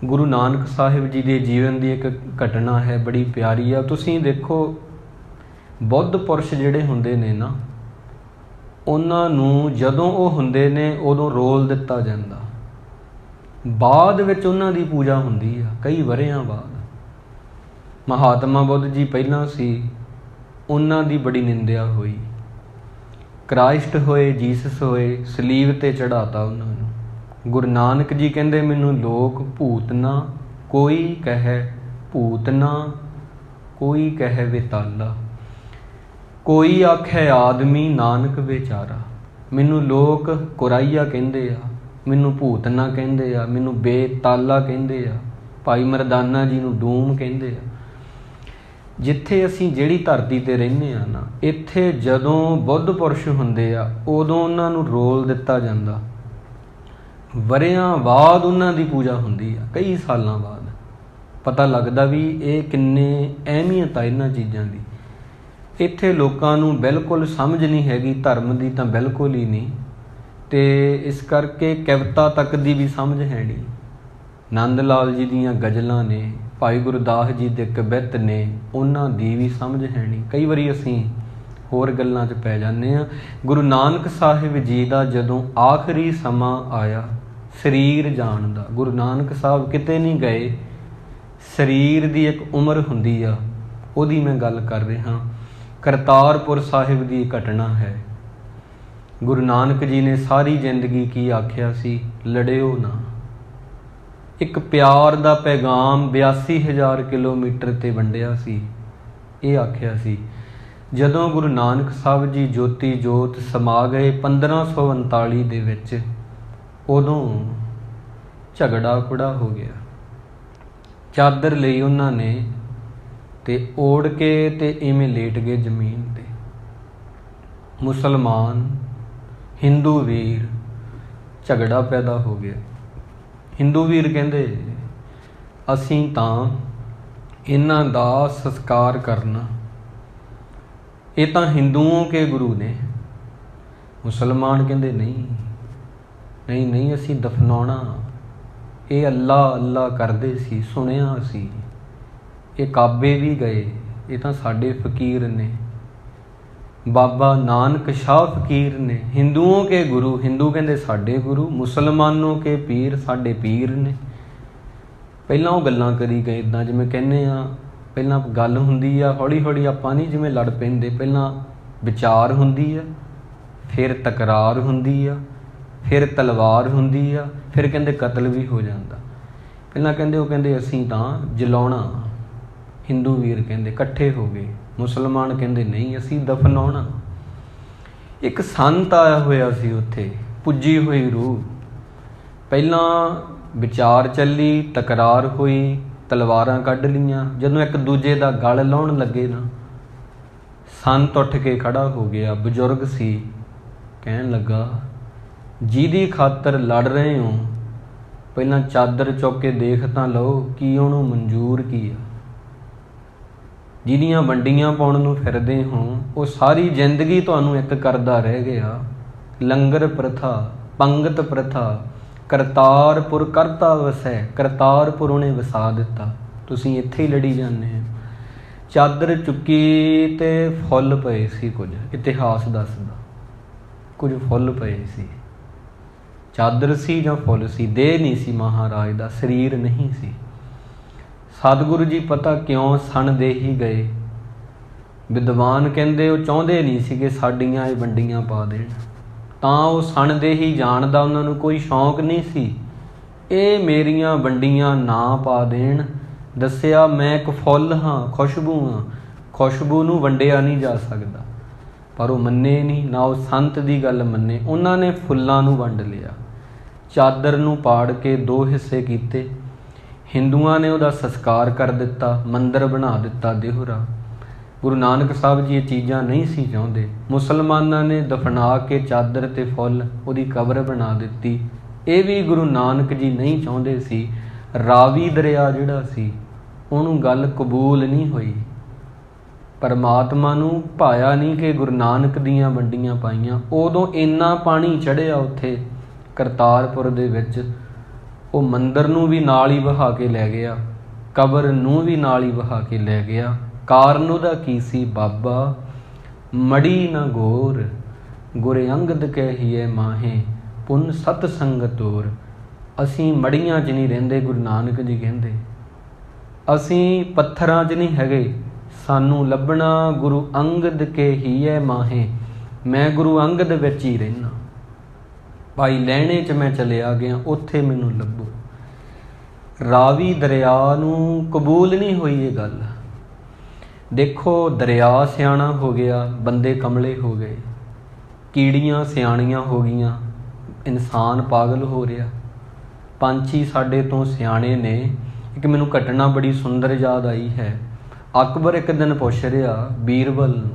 A: ਗੁਰੂ ਨਾਨਕ ਸਾਹਿਬ ਜੀ ਦੇ ਜੀਵਨ ਦੀ ਇੱਕ ਘਟਨਾ ਹੈ, ਬੜੀ ਪਿਆਰੀ ਆ। ਤੁਸੀਂ ਦੇਖੋ, ਬੁੱਧ ਪੁਰਸ਼ ਜਿਹੜੇ ਹੁੰਦੇ ਨੇ ਨਾ, ਉਹਨਾਂ ਨੂੰ ਜਦੋਂ ਉਹ ਹੁੰਦੇ ਨੇ ਉਦੋਂ ਰੋਲ ਦਿੱਤਾ ਜਾਂਦਾ। ਬਾਅਦ ਵਿੱਚ ਉਹਨਾਂ ਦੀ ਪੂਜਾ ਹੁੰਦੀ ਆ ਕਈ ਵਰ੍ਹਿਆਂ ਬਾਅਦ। ਮਹਾਤਮਾ ਬੁੱਧ ਜੀ ਪਹਿਲਾਂ ਸੀ, ਉਹਨਾਂ ਦੀ ਬੜੀ ਨਿੰਦਿਆ ਹੋਈ। ਕ੍ਰਾਈਸਟ ਹੋਏ, ਜੀਸਸ ਹੋਏ, ਸਲੀਬ 'ਤੇ ਚੜ੍ਹਾਤਾ ਉਹਨਾਂ ਨੂੰ। ਗੁਰੂ ਨਾਨਕ ਜੀ ਕਹਿੰਦੇ ਮੈਨੂੰ ਲੋਕ ਭੂਤਨਾ ਕੋਈ ਕਹੈ ਭੂਤਨਾ, ਕੋਈ ਕਹੈ ਵਿਤਾਲਾ, ਕੋਈ ਆਖੈ ਆਦਮੀ ਨਾਨਕ ਵਿਚਾਰਾ। ਮੈਨੂੰ ਲੋਕ ਕੁਰਾਈਆ ਕਹਿੰਦੇ ਆ, ਮੈਨੂੰ ਭੂਤਨਾ ਕਹਿੰਦੇ ਆ, ਮੈਨੂੰ ਬੇਤਾਲਾ ਕਹਿੰਦੇ ਆ, ਭਾਈ ਮਰਦਾਨਾ ਜੀ ਨੂੰ ਡੂਮ ਕਹਿੰਦੇ ਆ। ਜਿੱਥੇ ਅਸੀਂ ਜਿਹੜੀ ਧਰਤੀ 'ਤੇ ਰਹਿੰਦੇ ਹਾਂ ਨਾ, ਇੱਥੇ ਜਦੋਂ ਬੁੱਧ ਪੁਰਸ਼ ਹੁੰਦੇ ਆ ਉਦੋਂ ਉਹਨਾਂ ਨੂੰ ਰੋਲ ਦਿੱਤਾ ਜਾਂਦਾ। ਵਰ੍ਹਿਆਂ ਬਾਅਦ ਉਹਨਾਂ ਦੀ ਪੂਜਾ ਹੁੰਦੀ ਆ, ਕਈ ਸਾਲਾਂ ਬਾਅਦ। ਪਤਾ ਲੱਗਦਾ ਵੀ ਇਹ ਕਿੰਨੇ ਅਹਿਮੀਅਤ ਆ ਇਹਨਾਂ ਚੀਜ਼ਾਂ ਦੀ। ਇੱਥੇ ਲੋਕਾਂ ਨੂੰ ਬਿਲਕੁਲ ਸਮਝ ਨਹੀਂ ਹੈਗੀ ਧਰਮ ਦੀ, ਤਾਂ ਬਿਲਕੁਲ ਹੀ ਨਹੀਂ। ਅਤੇ ਇਸ ਕਰਕੇ ਕਵਿਤਾ ਤੱਕ ਦੀ ਵੀ ਸਮਝ ਹੈ ਨਹੀਂ। ਨੰਦ ਲਾਲ ਜੀ ਦੀਆਂ ਗਜ਼ਲਾਂ ਨੇ, ਭਾਈ ਗੁਰਦਾਸ ਜੀ ਦੇ ਕਵਿਤ ਨੇ, ਉਹਨਾਂ ਦੀ ਵੀ ਸਮਝ ਹੈ ਨਹੀਂ। ਕਈ ਵਾਰੀ ਅਸੀਂ ਹੋਰ ਗੱਲਾਂ 'ਚ ਪੈ ਜਾਂਦੇ ਹਾਂ। ਗੁਰੂ ਨਾਨਕ ਸਾਹਿਬ ਜੀ ਦਾ ਜਦੋਂ ਆਖਰੀ ਸਮਾਂ ਆਇਆ ਸਰੀਰ ਜਾਣ ਦਾ, ਗੁਰੂ ਨਾਨਕ ਸਾਹਿਬ ਕਿਤੇ ਨਹੀਂ ਗਏ। ਸਰੀਰ ਦੀ ਇੱਕ ਉਮਰ ਹੁੰਦੀ ਆ, ਉਹਦੀ ਮੈਂ ਗੱਲ ਕਰ ਰਿਹਾ। ਕਰਤਾਰਪੁਰ ਸਾਹਿਬ ਦੀ ਘਟਨਾ ਹੈ। ਗੁਰੂ ਨਾਨਕ ਜੀ ਨੇ ਸਾਰੀ ਜ਼ਿੰਦਗੀ ਕੀ ਆਖਿਆ ਸੀ? ਲੜਿਓ ਨਾ। ਇੱਕ ਪਿਆਰ ਦਾ ਪੈਗਾਮ 82,000 ਕਿਲੋਮੀਟਰ 'ਤੇ ਵੰਡਿਆ ਸੀ, ਇਹ ਆਖਿਆ ਸੀ। ਜਦੋਂ ਗੁਰੂ ਨਾਨਕ ਸਾਹਿਬ ਜੀ ਜੋਤੀ ਜੋਤ ਸਮਾ ਗਏ 1539 ਦੇ ਵਿੱਚ, ਉਦੋਂ ਝਗੜਾ ਖੁੜਾ ਹੋ ਗਿਆ। ਚਾਦਰ ਲਈ ਉਹਨਾਂ ਨੇ ਤੇ ਓੜ ਕੇ ਤੇ ਇਵੇਂ ਲੇਟ ਗਏ ਜ਼ਮੀਨ 'ਤੇ। ਮੁਸਲਮਾਨ ਹਿੰਦੂ ਵੀਰ, ਝਗੜਾ ਪੈਦਾ ਹੋ ਗਿਆ। ਹਿੰਦੂ ਵੀਰ ਕਹਿੰਦੇ ਅਸੀਂ ਤਾਂ ਇਹਨਾਂ ਦਾ ਸੰਸਕਾਰ ਕਰਨਾ, ਇਹ ਤਾਂ ਹਿੰਦੂਆਂ ਕੇ ਗੁਰੂ ਨੇ। ਮੁਸਲਮਾਨ ਕਹਿੰਦੇ ਨਹੀਂ ਨਹੀਂ ਨਹੀਂ, ਅਸੀਂ ਦਫਨਾਉਣਾ। ਇਹ ਅੱਲਾ ਅੱਲਾ ਕਰਦੇ ਸੀ, ਸੁਣਿਆ ਅਸੀਂ। ਇਹ ਕਾਬੇ ਵੀ ਗਏ, ਇਹ ਤਾਂ ਸਾਡੇ ਫਕੀਰ ਨੇ। ਬਾਬਾ ਨਾਨਕ ਸ਼ਾਹ ਫਕੀਰ ਨੇ। ਹਿੰਦੂਆਂ ਕੇ ਗੁਰੂ, ਹਿੰਦੂ ਕਹਿੰਦੇ ਸਾਡੇ ਗੁਰੂ। ਮੁਸਲਮਾਨੋਂ ਕੇ ਪੀਰ, ਸਾਡੇ ਪੀਰ ਨੇ। ਪਹਿਲਾਂ ਉਹ ਗੱਲਾਂ ਕਰੀ ਗਏ ਇੱਦਾਂ ਜਿਵੇਂ ਕਹਿੰਦੇ ਆ, ਪਹਿਲਾਂ ਗੱਲ ਹੁੰਦੀ ਆ, ਹੌਲੀ ਹੌਲੀ ਆਪਾਂ ਨਹੀਂ ਜਿਵੇਂ ਲੜ ਪੈਂਦੇ। ਪਹਿਲਾਂ ਵਿਚਾਰ ਹੁੰਦੀ ਆ, ਫਿਰ ਤਕਰਾਰ ਹੁੰਦੀ ਆ, ਫਿਰ ਤਲਵਾਰ ਹੁੰਦੀ ਆ, ਫਿਰ ਕਹਿੰਦੇ ਕਤਲ ਵੀ ਹੋ ਜਾਂਦਾ। ਪਹਿਲਾਂ ਕਹਿੰਦੇ ਉਹ ਕਹਿੰਦੇ ਅਸੀਂ ਤਾਂ ਜਲਾਉਣਾ। ਹਿੰਦੂ ਵੀਰ ਕਹਿੰਦੇ ਇਕੱਠੇ ਹੋ ਗਏ। ਮੁਸਲਮਾਨ ਕਹਿੰਦੇ ਨਹੀਂ, ਅਸੀਂ ਦਫਨਾਉਣਾ। ਇੱਕ ਸੰਤ ਆਇਆ ਹੋਇਆ ਸੀ ਉੱਥੇ, ਪੁੱਜੀ ਹੋਈ ਰੂਹ। ਪਹਿਲਾਂ ਵਿਚਾਰ ਚੱਲੀ, ਤਕਰਾਰ ਹੋਈ, ਤਲਵਾਰਾਂ ਕੱਢ ਲਈਆਂ। ਜਦੋਂ ਇੱਕ ਦੂਜੇ ਦਾ ਗਲ ਲਾਉਣ ਲੱਗੇ ਨਾ, ਸੰਤ ਉੱਠ ਕੇ ਖੜਾ ਹੋ ਗਿਆ, ਬਜ਼ੁਰਗ ਸੀ। ਕਹਿਣ ਲੱਗਾ ਜਿਹਦੀ ਖਾਤਰ ਲੜ ਰਹੇ ਹੋ, ਪਹਿਲਾਂ ਚਾਦਰ ਚੁੱਕ ਕੇ ਦੇਖ ਤਾਂ ਲਓ ਕੀ ਉਹਨੂੰ ਮਨਜ਼ੂਰ ਕੀ ਆ। ਜਿਹਦੀਆਂ ਵੰਡੀਆਂ ਪਾਉਣ ਨੂੰ ਫਿਰਦੇ ਹੋ, ਉਹ ਸਾਰੀ ਜ਼ਿੰਦਗੀ ਤੁਹਾਨੂੰ ਇੱਕ ਕਰਦਾ ਰਹਿ ਗਿਆ। ਲੰਗਰ ਪ੍ਰਥਾ, ਪੰਗਤ ਪ੍ਰਥਾ, ਕਰਤਾਰਪੁਰ ਕਰਤਾ ਵਸੈ, ਕਰਤਾਰਪੁਰ ਉਹਨੇ ਵਸਾ ਦਿੱਤਾ। ਤੁਸੀਂ ਇੱਥੇ ਹੀ ਲੜੀ ਜਾਂਦੇ ਹੋ। ਚਾਦਰ ਚੁੱਕੀ ਤੇ ਫੁੱਲ ਪਏ ਸੀ, ਕੁਝ ਇਤਿਹਾਸ ਦੱਸਦਾ, ਕੁਝ ਫੁੱਲ ਪਏ ਸੀ। ਚਾਦਰ ਸੀ ਜਾਂ ਫੁੱਲ ਸੀ, ਦੇਹ ਨਹੀਂ ਸੀ ਮਹਾਰਾਜ ਦਾ, ਸਰੀਰ ਨਹੀਂ ਸੀ। ਸਤਿਗੁਰੂ ਜੀ ਪਤਾ ਕਿਉਂ ਸਣ ਦੇ ਹੀ ਗਏ। ਵਿਦਵਾਨ ਕਹਿੰਦੇ ਉਹ ਚਾਹੁੰਦੇ ਨਹੀਂ ਸੀ ਕਿ ਸਾਡੀਆਂ ਇਹ ਵੰਡੀਆਂ ਪਾ ਦੇਣ, ਤਾਂ ਉਹ ਸਣ ਦੇ ਹੀ ਜਾਣਦਾ। ਉਹਨਾਂ ਨੂੰ ਕੋਈ ਸ਼ੌਂਕ ਨਹੀਂ ਸੀ ਇਹ ਮੇਰੀਆਂ ਵੰਡੀਆਂ ਨਾ ਪਾ ਦੇਣ। ਦੱਸਿਆ ਮੈਂ ਇੱਕ ਫੁੱਲ ਹਾਂ, ਖੁਸ਼ਬੂ ਹਾਂ, ਖੁਸ਼ਬੂ ਨੂੰ ਵੰਡਿਆ ਨਹੀਂ ਜਾ ਸਕਦਾ। ਪਰ ਉਹ ਮੰਨੇ ਨਹੀਂ, ਨਾ ਉਹ ਸੰਤ ਦੀ ਗੱਲ ਮੰਨੇ। ਉਹਨਾਂ ਨੇ ਫੁੱਲਾਂ ਨੂੰ ਵੰਡ ਲਿਆ। ਚਾਦਰ ਨੂੰ ਪਾੜ ਕੇ 2 ਹਿੱਸੇ ਕੀਤੇ। ਹਿੰਦੂਆਂ ਨੇ ਉਹਦਾ ਸੰਸਕਾਰ ਕਰ ਦਿੱਤਾ, ਮੰਦਰ ਬਣਾ ਦਿੱਤਾ ਦੇਹੁਰਾ। ਗੁਰੂ ਨਾਨਕ ਸਾਹਿਬ ਜੀ ਇਹ ਚੀਜ਼ਾਂ ਨਹੀਂ ਸੀ ਚਾਹੁੰਦੇ। ਮੁਸਲਮਾਨਾਂ ਨੇ ਦਫਨਾ ਕੇ ਚਾਦਰ ਤੇ ਫੁੱਲ ਉਹਦੀ ਕਬਰ ਬਣਾ ਦਿੱਤੀ। ਇਹ ਵੀ ਗੁਰੂ ਨਾਨਕ ਜੀ ਨਹੀਂ ਚਾਹੁੰਦੇ ਸੀ। ਰਾਵੀ ਦਰਿਆ ਜਿਹੜਾ ਸੀ, ਉਹਨੂੰ ਗੱਲ ਕਬੂਲ ਨਹੀਂ ਹੋਈ। ਪਰਮਾਤਮਾ ਨੂੰ ਭਾਇਆ ਨਹੀਂ ਕਿ ਗੁਰੂ ਨਾਨਕ ਦੀਆਂ ਵੰਡੀਆਂ ਪਾਈਆਂ। ਉਦੋਂ ਇੰਨਾ ਪਾਣੀ ਚੜ੍ਹਿਆ ਉੱਥੇ ਕਰਤਾਰਪੁਰ ਦੇ ਵਿੱਚ, ਉਹ ਮੰਦਰ ਨੂੰ ਵੀ ਨਾਲ ਹੀ ਵਹਾ ਕੇ ਲੈ ਗਿਆ, ਕਬਰ ਨੂੰ ਵੀ ਨਾਲ ਹੀ ਵਹਾ ਕੇ ਲੈ ਗਿਆ। ਕਾਰਨ ਉਹਦਾ ਕੀ ਸੀ? ਬਾਬਾ ਮੜੀ ਨਾ ਗੋਰ, ਗੁਰ ਅੰਗਦ ਕਹਿਹੀਏ ਮਾਹੇ ਪੁੰਨ ਸਤ ਸੰਗਤ ਤੋਰ। ਅਸੀਂ ਮੜੀਆਂ 'ਚ ਨਹੀਂ ਰਹਿੰਦੇ, ਗੁਰੂ ਨਾਨਕ ਜੀ ਕਹਿੰਦੇ। ਅਸੀਂ ਪੱਥਰਾਂ 'ਚ ਨਹੀਂ ਹੈਗੇ, ਸਾਨੂੰ ਲੱਭਣਾ ਗੁਰੂ ਅੰਗਦ ਕੇ ਹੀਏ ਮਾਹੇ। ਮੈਂ ਗੁਰੂ ਅੰਗਦ ਵਿੱਚ ਹੀ ਰਹਿਣਾ। ਭਾਈ ਲਹਿਣੇ 'ਚ ਮੈਂ ਚਲਿਆ ਗਿਆ, ਉੱਥੇ ਮੈਨੂੰ ਲੱਭੋ। ਰਾਵੀ ਦਰਿਆ ਨੂੰ ਕਬੂਲ ਨਹੀਂ ਹੋਈ ਇਹ ਗੱਲ। ਦੇਖੋ, ਦਰਿਆ ਸਿਆਣਾ ਹੋ ਗਿਆ, ਬੰਦੇ ਕਮਲੇ ਹੋ ਗਏ, ਕੀੜੀਆਂ ਸਿਆਣੀਆਂ ਹੋ ਗਈਆਂ, ਇਨਸਾਨ ਪਾਗਲ ਹੋ ਰਿਹਾ, ਪੰਛੀ ਸਾਡੇ ਤੋਂ ਸਿਆਣੇ ਨੇ। ਇੱਕ ਮੈਨੂੰ ਘਟਨਾ ਬੜੀ ਸੁੰਦਰ ਯਾਦ ਆਈ ਹੈ। ਅਕਬਰ ਇੱਕ ਦਿਨ ਪੁੱਛ ਰਿਹਾ ਬੀਰਬਲ ਨੂੰ,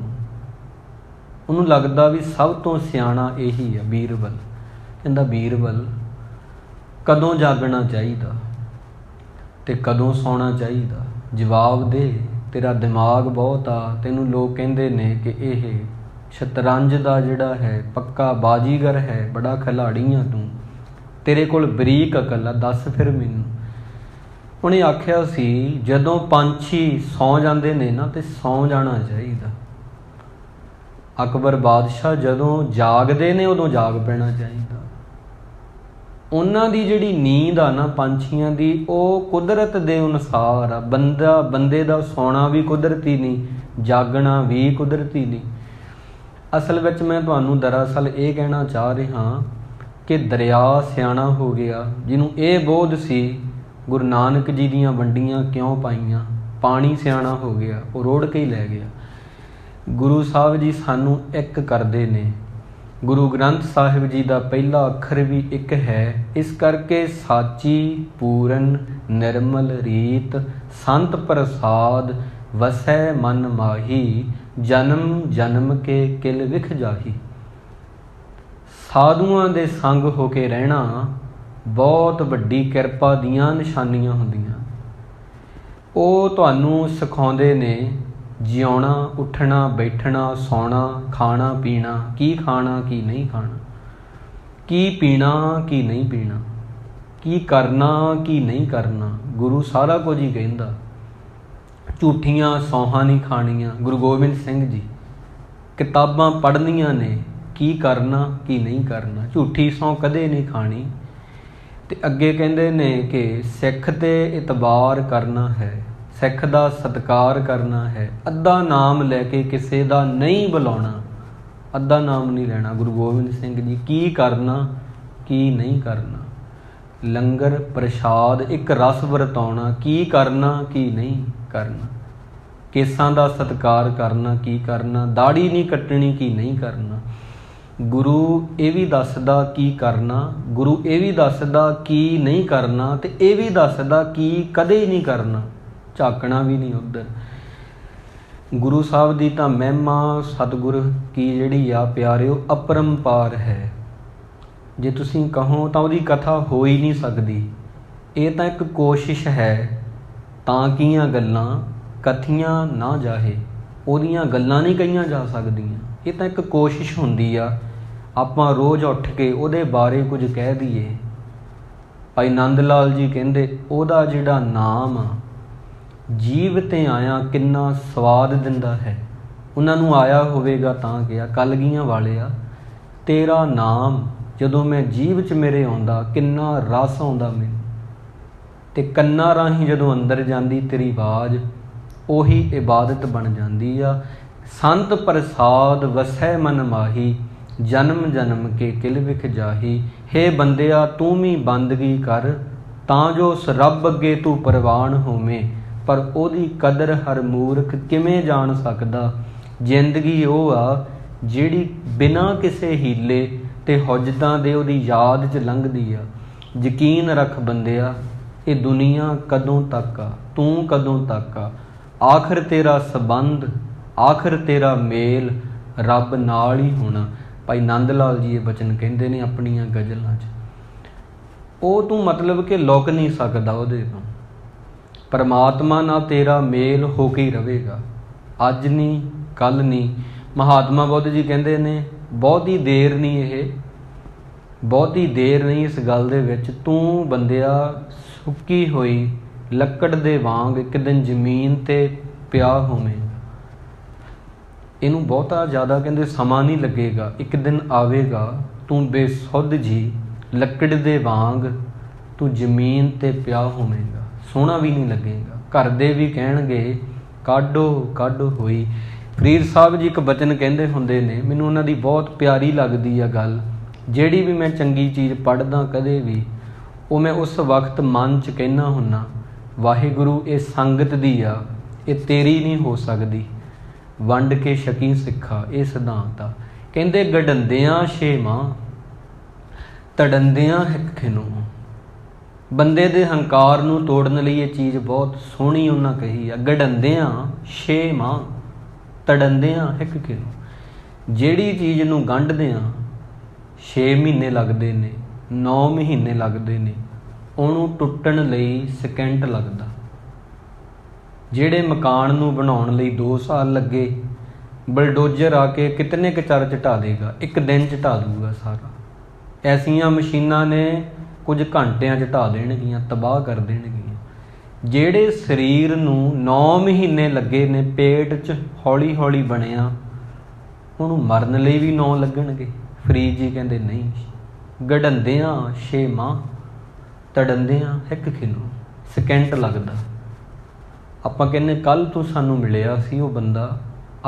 A: ਉਹਨੂੰ ਲੱਗਦਾ ਵੀ ਸਭ ਤੋਂ ਸਿਆਣਾ ਇਹੀ ਆ ਬੀਰਬਲ। ਕਹਿੰਦਾ ਬੀਰਬਲ, ਕਦੋਂ ਜਾਗਣਾ ਚਾਹੀਦਾ ਤੇ ਕਦੋਂ ਸੌਣਾ ਚਾਹੀਦਾ? ਜਵਾਬ ਦੇ, ਤੇਰਾ ਦਿਮਾਗ ਬਹੁਤ ਆ। ਤੈਨੂੰ ਲੋਕ ਕਹਿੰਦੇ ਨੇ ਕਿ ਇਹ ਸ਼ਤਰੰਜ ਦਾ ਜਿਹੜਾ ਹੈ ਪੱਕਾ ਬਾਜੀਗਰ ਹੈ, ਬੜਾ ਖਿਲਾੜੀ ਆ ਤੂੰ, ਤੇਰੇ ਕੋਲ ਬਰੀਕ ਅਕਲ ਆ, ਦੱਸ ਫਿਰ ਮੈਨੂੰ। ਉਹਨੇ ਆਖਿਆ ਸੀ ਜਦੋਂ ਪੰਛੀ ਸੌਂ ਜਾਂਦੇ ਨੇ ਨਾ ਤੇ ਸੌਂ ਜਾਣਾ ਚਾਹੀਦਾ। ਅਕਬਰ ਬਾਦਸ਼ਾਹ ਜਦੋਂ ਜਾਗਦੇ ਨੇ ਉਦੋਂ ਜਾਗ ਪੈਣਾ ਚਾਹੀਦਾ। ਉਹਨਾਂ ਦੀ ਜਿਹੜੀ ਨੀਂਦ ਆ ਨਾ ਪੰਛੀਆਂ ਦੀ, ਉਹ ਕੁਦਰਤ ਦੇ ਅਨੁਸਾਰ ਆ। ਬੰਦੇ ਦਾ ਸੌਣਾ ਵੀ ਕੁਦਰਤੀ ਨਹੀਂ, ਜਾਗਣਾ ਵੀ ਕੁਦਰਤੀ ਨਹੀਂ। ਅਸਲ ਵਿੱਚ ਮੈਂ ਤੁਹਾਨੂੰ ਦਰਅਸਲ ਇਹ ਕਹਿਣਾ ਚਾਹ ਰਿਹਾ ਕਿ ਦਰਿਆ ਸਿਆਣਾ ਹੋ ਗਿਆ, ਜਿਹਨੂੰ ਇਹ ਬੋਧ ਸੀ ਗੁਰੂ ਨਾਨਕ ਜੀ ਦੀਆਂ ਵੰਡੀਆਂ ਕਿਉਂ ਪਾਈਆਂ। ਪਾਣੀ ਸਿਆਣਾ ਹੋ ਗਿਆ, ਉਹ ਰੋੜ ਕੇ ਹੀ ਲੈ ਗਿਆ। ਗੁਰੂ ਸਾਹਿਬ ਜੀ ਸਾਨੂੰ ਇੱਕ ਕਰਦੇ ਨੇ। ਗੁਰੂ ਗ੍ਰੰਥ ਸਾਹਿਬ ਜੀ ਦਾ ਪਹਿਲਾ ਅੱਖਰ ਵੀ ਇੱਕ ਹੈ। ਇਸ ਕਰਕੇ ਸਾਚੀ ਪੂਰਨ ਨਿਰਮਲ ਰੀਤ ਸੰਤ ਪ੍ਰਸਾਦ ਵਸੈ ਮਨ ਮਾਹੀ, ਜਨਮ ਜਨਮ ਕੇ ਕਿਲ ਵਿਖ ਜਾਹੀ। ਸਾਧੂਆਂ ਦੇ ਸੰਗ ਹੋ ਕੇ ਰਹਿਣਾ ਬਹੁਤ ਵੱਡੀ ਕਿਰਪਾ ਦੀਆਂ ਨਿਸ਼ਾਨੀਆਂ ਹੁੰਦੀਆਂ। ਉਹ ਤੁਹਾਨੂੰ ਸਿਖਾਉਂਦੇ ਨੇ ਜਿਉਣਾ, ਉੱਠਣਾ, ਬੈਠਣਾ, ਸੌਣਾ, ਖਾਣਾ ਪੀਣਾ, ਕੀ ਖਾਣਾ ਕੀ ਨਹੀਂ ਖਾਣਾ, ਕੀ ਪੀਣਾ ਕੀ ਨਹੀਂ ਪੀਣਾ, ਕੀ ਕਰਨਾ ਕੀ ਨਹੀਂ ਕਰਨਾ। ਗੁਰੂ ਸਾਰਾ ਕੁਝ ਹੀ ਕਹਿੰਦਾ। ਝੂਠੀਆਂ ਸੌਹਾਂ ਨਹੀਂ ਖਾਣੀਆਂ। ਗੁਰੂ ਗੋਬਿੰਦ ਸਿੰਘ ਜੀ ਕਿਤਾਬਾਂ ਪੜ੍ਹਨੀਆਂ ਨੇ, ਕੀ ਕਰਨਾ ਕੀ ਨਹੀਂ ਕਰਨਾ, ਝੂਠੀ ਸਹੁੰ ਕਦੇ ਨਹੀਂ ਖਾਣੀ। ਤੇ ਅੱਗੇ ਕਹਿੰਦੇ ਨੇ ਕਿ ਸਿੱਖ ਤੇ ਇਤਬਾਰ ਕਰਨਾ ਹੈ, ਸਿੱਖ ਦਾ ਸਤਿਕਾਰ ਕਰਨਾ ਹੈ, ਅੱਧਾ ਨਾਮ ਲੈ ਕੇ ਕਿਸੇ ਦਾ ਨਹੀਂ ਬੁਲਾਉਣਾ, ਅੱਧਾ ਨਾਮ ਨਹੀਂ ਲੈਣਾ। ਗੁਰੂ ਗੋਬਿੰਦ ਸਿੰਘ ਜੀ ਕੀ ਕਰਨਾ ਕੀ ਨਹੀਂ ਕਰਨਾ, ਲੰਗਰ ਪ੍ਰਸ਼ਾਦ ਇੱਕ ਰਸ ਵਰਤਾਉਣਾ, ਕੀ ਕਰਨਾ ਕੀ ਨਹੀਂ ਕਰਨਾ, ਕੇਸਾਂ ਦਾ ਸਤਿਕਾਰ ਕਰਨਾ ਕੀ ਕਰਨਾ, ਦਾੜੀ ਨਹੀਂ ਕੱਟਣੀ ਕੀ ਨਹੀਂ ਕਰਨਾ। ਗੁਰੂ ਇਹ ਵੀ ਦੱਸਦਾ ਕੀ ਕਰਨਾ, ਗੁਰੂ ਇਹ ਵੀ ਦੱਸਦਾ ਕੀ ਨਹੀਂ ਕਰਨਾ, ਤੇ ਇਹ ਵੀ ਦੱਸਦਾ ਕੀ ਕਦੇ ਹੀ ਨਹੀਂ ਕਰਨਾ, ਝਾਕਣਾ ਵੀ ਨਹੀਂ ਉੱਧਰ। ਗੁਰੂ ਸਾਹਿਬ ਦੀ ਤਾਂ ਮਹਿਮਾ ਸਤਿਗੁਰ ਕੀ ਜਿਹੜੀ ਆ ਪਿਆਰਿਓ ਅਪਰੰਪਾਰ ਹੈ। ਜੇ ਤੁਸੀਂ ਕਹੋ ਤਾਂ ਉਹਦੀ ਕਥਾ ਹੋ ਹੀ ਨਹੀਂ ਸਕਦੀ। ਇਹ ਤਾਂ ਇੱਕ ਕੋਸ਼ਿਸ਼ ਹੈ, ਤਾਂ ਕੀਆਂ ਗੱਲਾਂ ਕਥੀਆਂ ਨਾ ਜਾਹੇ, ਉਹਦੀਆਂ ਗੱਲਾਂ ਨਹੀਂ ਕਹੀਆਂ ਜਾ ਸਕਦੀਆਂ। ਇਹ ਤਾਂ ਇੱਕ ਕੋਸ਼ਿਸ਼ ਹੁੰਦੀ ਆ, ਆਪਾਂ ਰੋਜ਼ ਉੱਠ ਕੇ ਉਹਦੇ ਬਾਰੇ ਕੁਝ ਕਹਿ ਦਈਏ। ਭਾਈ ਨੰਦ ਲਾਲ ਜੀ ਕਹਿੰਦੇ ਉਹਦਾ ਜਿਹੜਾ ਨਾਮ ਆ, ਜੀਵ ਤੇ ਆਇਆ ਕਿੰਨਾ ਸਵਾਦ ਦਿੰਦਾ ਹੈ। ਉਹਨਾਂ ਨੂੰ ਆਇਆ ਹੋਵੇਗਾ ਤਾਂ ਕਿਹਾ, ਕਲਗੀਆਂ ਵਾਲਿਆ ਤੇਰਾ ਨਾਮ ਜਦੋਂ ਮੈਂ ਜੀਵ 'ਚ ਮੇਰੇ ਆਉਂਦਾ ਕਿੰਨਾ ਰਸ ਆਉਂਦਾ ਮੈਨੂੰ, ਤੇ ਕੰਨਾਂ ਰਾਹੀਂ ਜਦੋਂ ਅੰਦਰ ਜਾਂਦੀ ਤੇਰੀ ਆਵਾਜ਼, ਉਹੀ ਇਬਾਦਤ ਬਣ ਜਾਂਦੀ ਆ। ਸੰਤ ਪ੍ਰਸਾਦ ਵਸੈ ਮਨ ਮਾਹੀ, ਜਨਮ ਜਨਮ ਕੇ ਕਿਲ ਵਿਖ ਜਾਹੀ। ਹੇ ਬੰਦਿਆ ਤੂੰ ਵੀ ਬੰਦਗੀ ਕਰ, ਤਾਂ ਜੋ ਉਸ ਰੱਬ ਅੱਗੇ ਤੂੰ ਪ੍ਰਵਾਨ ਹੋਵੇਂ। ਪਰ ਉਹਦੀ ਕਦਰ ਹਰ ਮੂਰਖ ਕਿਵੇਂ ਜਾਣ ਸਕਦਾ। ਜ਼ਿੰਦਗੀ ਉਹ ਆ ਜਿਹੜੀ ਬਿਨਾਂ ਕਿਸੇ ਹੀਲੇ ਤੇ ਹੁਜਤਾਂ ਦੇ ਉਹਦੀ ਯਾਦ 'ਚ ਲੰਘਦੀ ਆ। ਯਕੀਨ ਰੱਖ ਬੰਦਿਆ, ਇਹ ਦੁਨੀਆ ਕਦੋਂ ਤੱਕ ਆ, ਤੂੰ ਕਦੋਂ ਤੱਕ ਆ। ਆਖਰ ਤੇਰਾ ਸੰਬੰਧ, ਆਖਰ ਤੇਰਾ ਮੇਲ ਰੱਬ ਨਾਲ ਹੀ ਹੋਣਾ। ਭਾਈ ਨੰਦ ਲਾਲ ਜੀ ਇਹ ਬਚਨ ਕਹਿੰਦੇ ਨੇ ਆਪਣੀਆਂ ਗਜ਼ਲਾਂ 'ਚ। ਉਹ ਤੂੰ ਮਤਲਬ ਕਿ ਲੁਕ ਨਹੀਂ ਸਕਦਾ ਉਹਦੇ ਤੋਂ। ਪਰਮਾਤਮਾ ਨਾਲ ਤੇਰਾ ਮੇਲ ਹੋ ਕੇ ਹੀ ਰਹੇਗਾ, ਅੱਜ ਨਹੀਂ ਕੱਲ੍ਹ ਨਹੀਂ। ਮਹਾਤਮਾ ਬੁੱਧ ਜੀ ਕਹਿੰਦੇ ਨੇ ਬਹੁਤੀ ਦੇਰ ਨਹੀਂ, ਇਹ ਬਹੁਤੀ ਦੇਰ ਨਹੀਂ ਇਸ ਗੱਲ ਦੇ ਵਿੱਚ। ਤੂੰ ਬੰਦਿਆ ਸੁੱਕੀ ਹੋਈ ਲੱਕੜ ਦੇ ਵਾਂਗ ਇੱਕ ਦਿਨ ਜ਼ਮੀਨ 'ਤੇ ਪਿਆ ਹੋਵੇਂ। ਇਹਨੂੰ ਬਹੁਤਾ ਜ਼ਿਆਦਾ ਕਹਿੰਦੇ ਸਮਾਂ ਨਹੀਂ ਲੱਗੇਗਾ, ਇੱਕ ਦਿਨ ਆਵੇਗਾ ਤੂੰ ਬੇਸੁੱਧ ਜੀ ਲੱਕੜ ਦੇ ਵਾਂਗ ਤੂੰ ਜ਼ਮੀਨ ਤੇ ਪਿਆ ਹੋਵੇਂਗਾ, ਸੋਹਣਾ ਵੀ ਨਹੀਂ ਲੱਗੇਗਾ। ਘਰ ਦੇ ਵੀ ਕਹਿਣਗੇ ਕਾਢੋ ਕਾਢੋ ਹੋਈ। ਫਰੀਦ ਸਾਹਿਬ ਜੀ ਇੱਕ ਬਚਨ ਕਹਿੰਦੇ ਹੁੰਦੇ ਨੇ, ਮੈਨੂੰ ਉਹਨਾਂ ਦੀ ਬਹੁਤ ਪਿਆਰੀ ਲੱਗਦੀ ਆ ਗੱਲ। ਜਿਹੜੀ ਵੀ ਮੈਂ ਚੰਗੀ ਚੀਜ਼ ਪੜ੍ਹਦਾ ਕਦੇ ਵੀ, ਉਹ ਮੈਂ ਉਸ ਵਕਤ ਮਨ 'ਚ ਕਹਿਣਾ ਹੁੰਨਾ, ਵਾਹਿਗੁਰੂ ਇਹ ਸੰਗਤ ਦੀ ਆ, ਇਹ ਤੇਰੀ ਨਹੀਂ ਹੋ ਸਕਦੀ। ਵੰਡ ਕੇ ਛਕੀ ਸਿੱਖਾ ਇਹ ਸਿਧਾਂਤ ਆ। ਕਹਿੰਦੇ ਗਡੰਦਿਆਂ ਛੇ ਮਾਂ ਤੜੰਦਿਆਂ ਹਿੱਕ ਖਿਨੋ। ਬੰਦੇ ਦੇ ਹੰਕਾਰ ਨੂੰ ਤੋੜਨ ਲਈ ਇਹ ਚੀਜ਼ ਬਹੁਤ ਸੋਹਣੀ ਉਹਨਾਂ ਕਹੀ ਆ, ਗਡੰਦਿਆਂ ਛੇ ਮਾਂ ਤੜੰਦਿਆਂ ਹਿੱਕ ਖਿਨੋ। ਜਿਹੜੀ ਚੀਜ਼ ਨੂੰ ਗੰਢਦਿਆਂ 6 ਮਹੀਨੇ ਲੱਗਦੇ ਨੇ, 9 ਮਹੀਨੇ ਲੱਗਦੇ ਨੇ, ਉਹਨੂੰ ਟੁੱਟਣ ਲਈ ਸਕਿੰਟ ਲੱਗਦਾ। ਜਿਹੜੇ ਮਕਾਨ ਨੂੰ ਬਣਾਉਣ ਲਈ 2 ਸਾਲ ਲੱਗੇ, ਬਲਡੋਜ਼ਰ ਆ ਕੇ ਕਿਤਨੇ ਕੁ ਚਿਰ 'ਚ ਢਾ ਦੇਗਾ, ਇੱਕ ਦਿਨ 'ਚ ਢਾ ਦੂਗਾ ਸਾਰਾ। ਐਸੀਆਂ ਮਸ਼ੀਨਾਂ ਨੇ ਕੁਝ ਘੰਟਿਆਂ 'ਚ ਢਾ ਦੇਣਗੀਆਂ, ਤਬਾਹ ਕਰ ਦੇਣਗੀਆਂ। ਜਿਹੜੇ ਸਰੀਰ ਨੂੰ 9 ਮਹੀਨੇ ਲੱਗੇ ਨੇ ਪੇਟ 'ਚ ਹੌਲੀ ਹੌਲੀ ਬਣਿਆ, ਉਹਨੂੰ ਮਰਨ ਲਈ ਵੀ 9 ਲੱਗਣਗੇ। ਫਰੀਦ ਜੀ ਕਹਿੰਦੇ ਨਹੀਂ, ਗਡੰਦਿਆਂ 6 ਮਾਂ ਤੜੰਦਿਆਂ ਹਿੱਕ ਖਿਨੋ, ਸਕਿੰਟ ਲੱਗਦਾ। ਆਪਾਂ ਕਹਿੰਦੇ ਕੱਲ੍ਹ ਤੋਂ ਸਾਨੂੰ ਮਿਲਿਆ ਸੀ ਉਹ ਬੰਦਾ,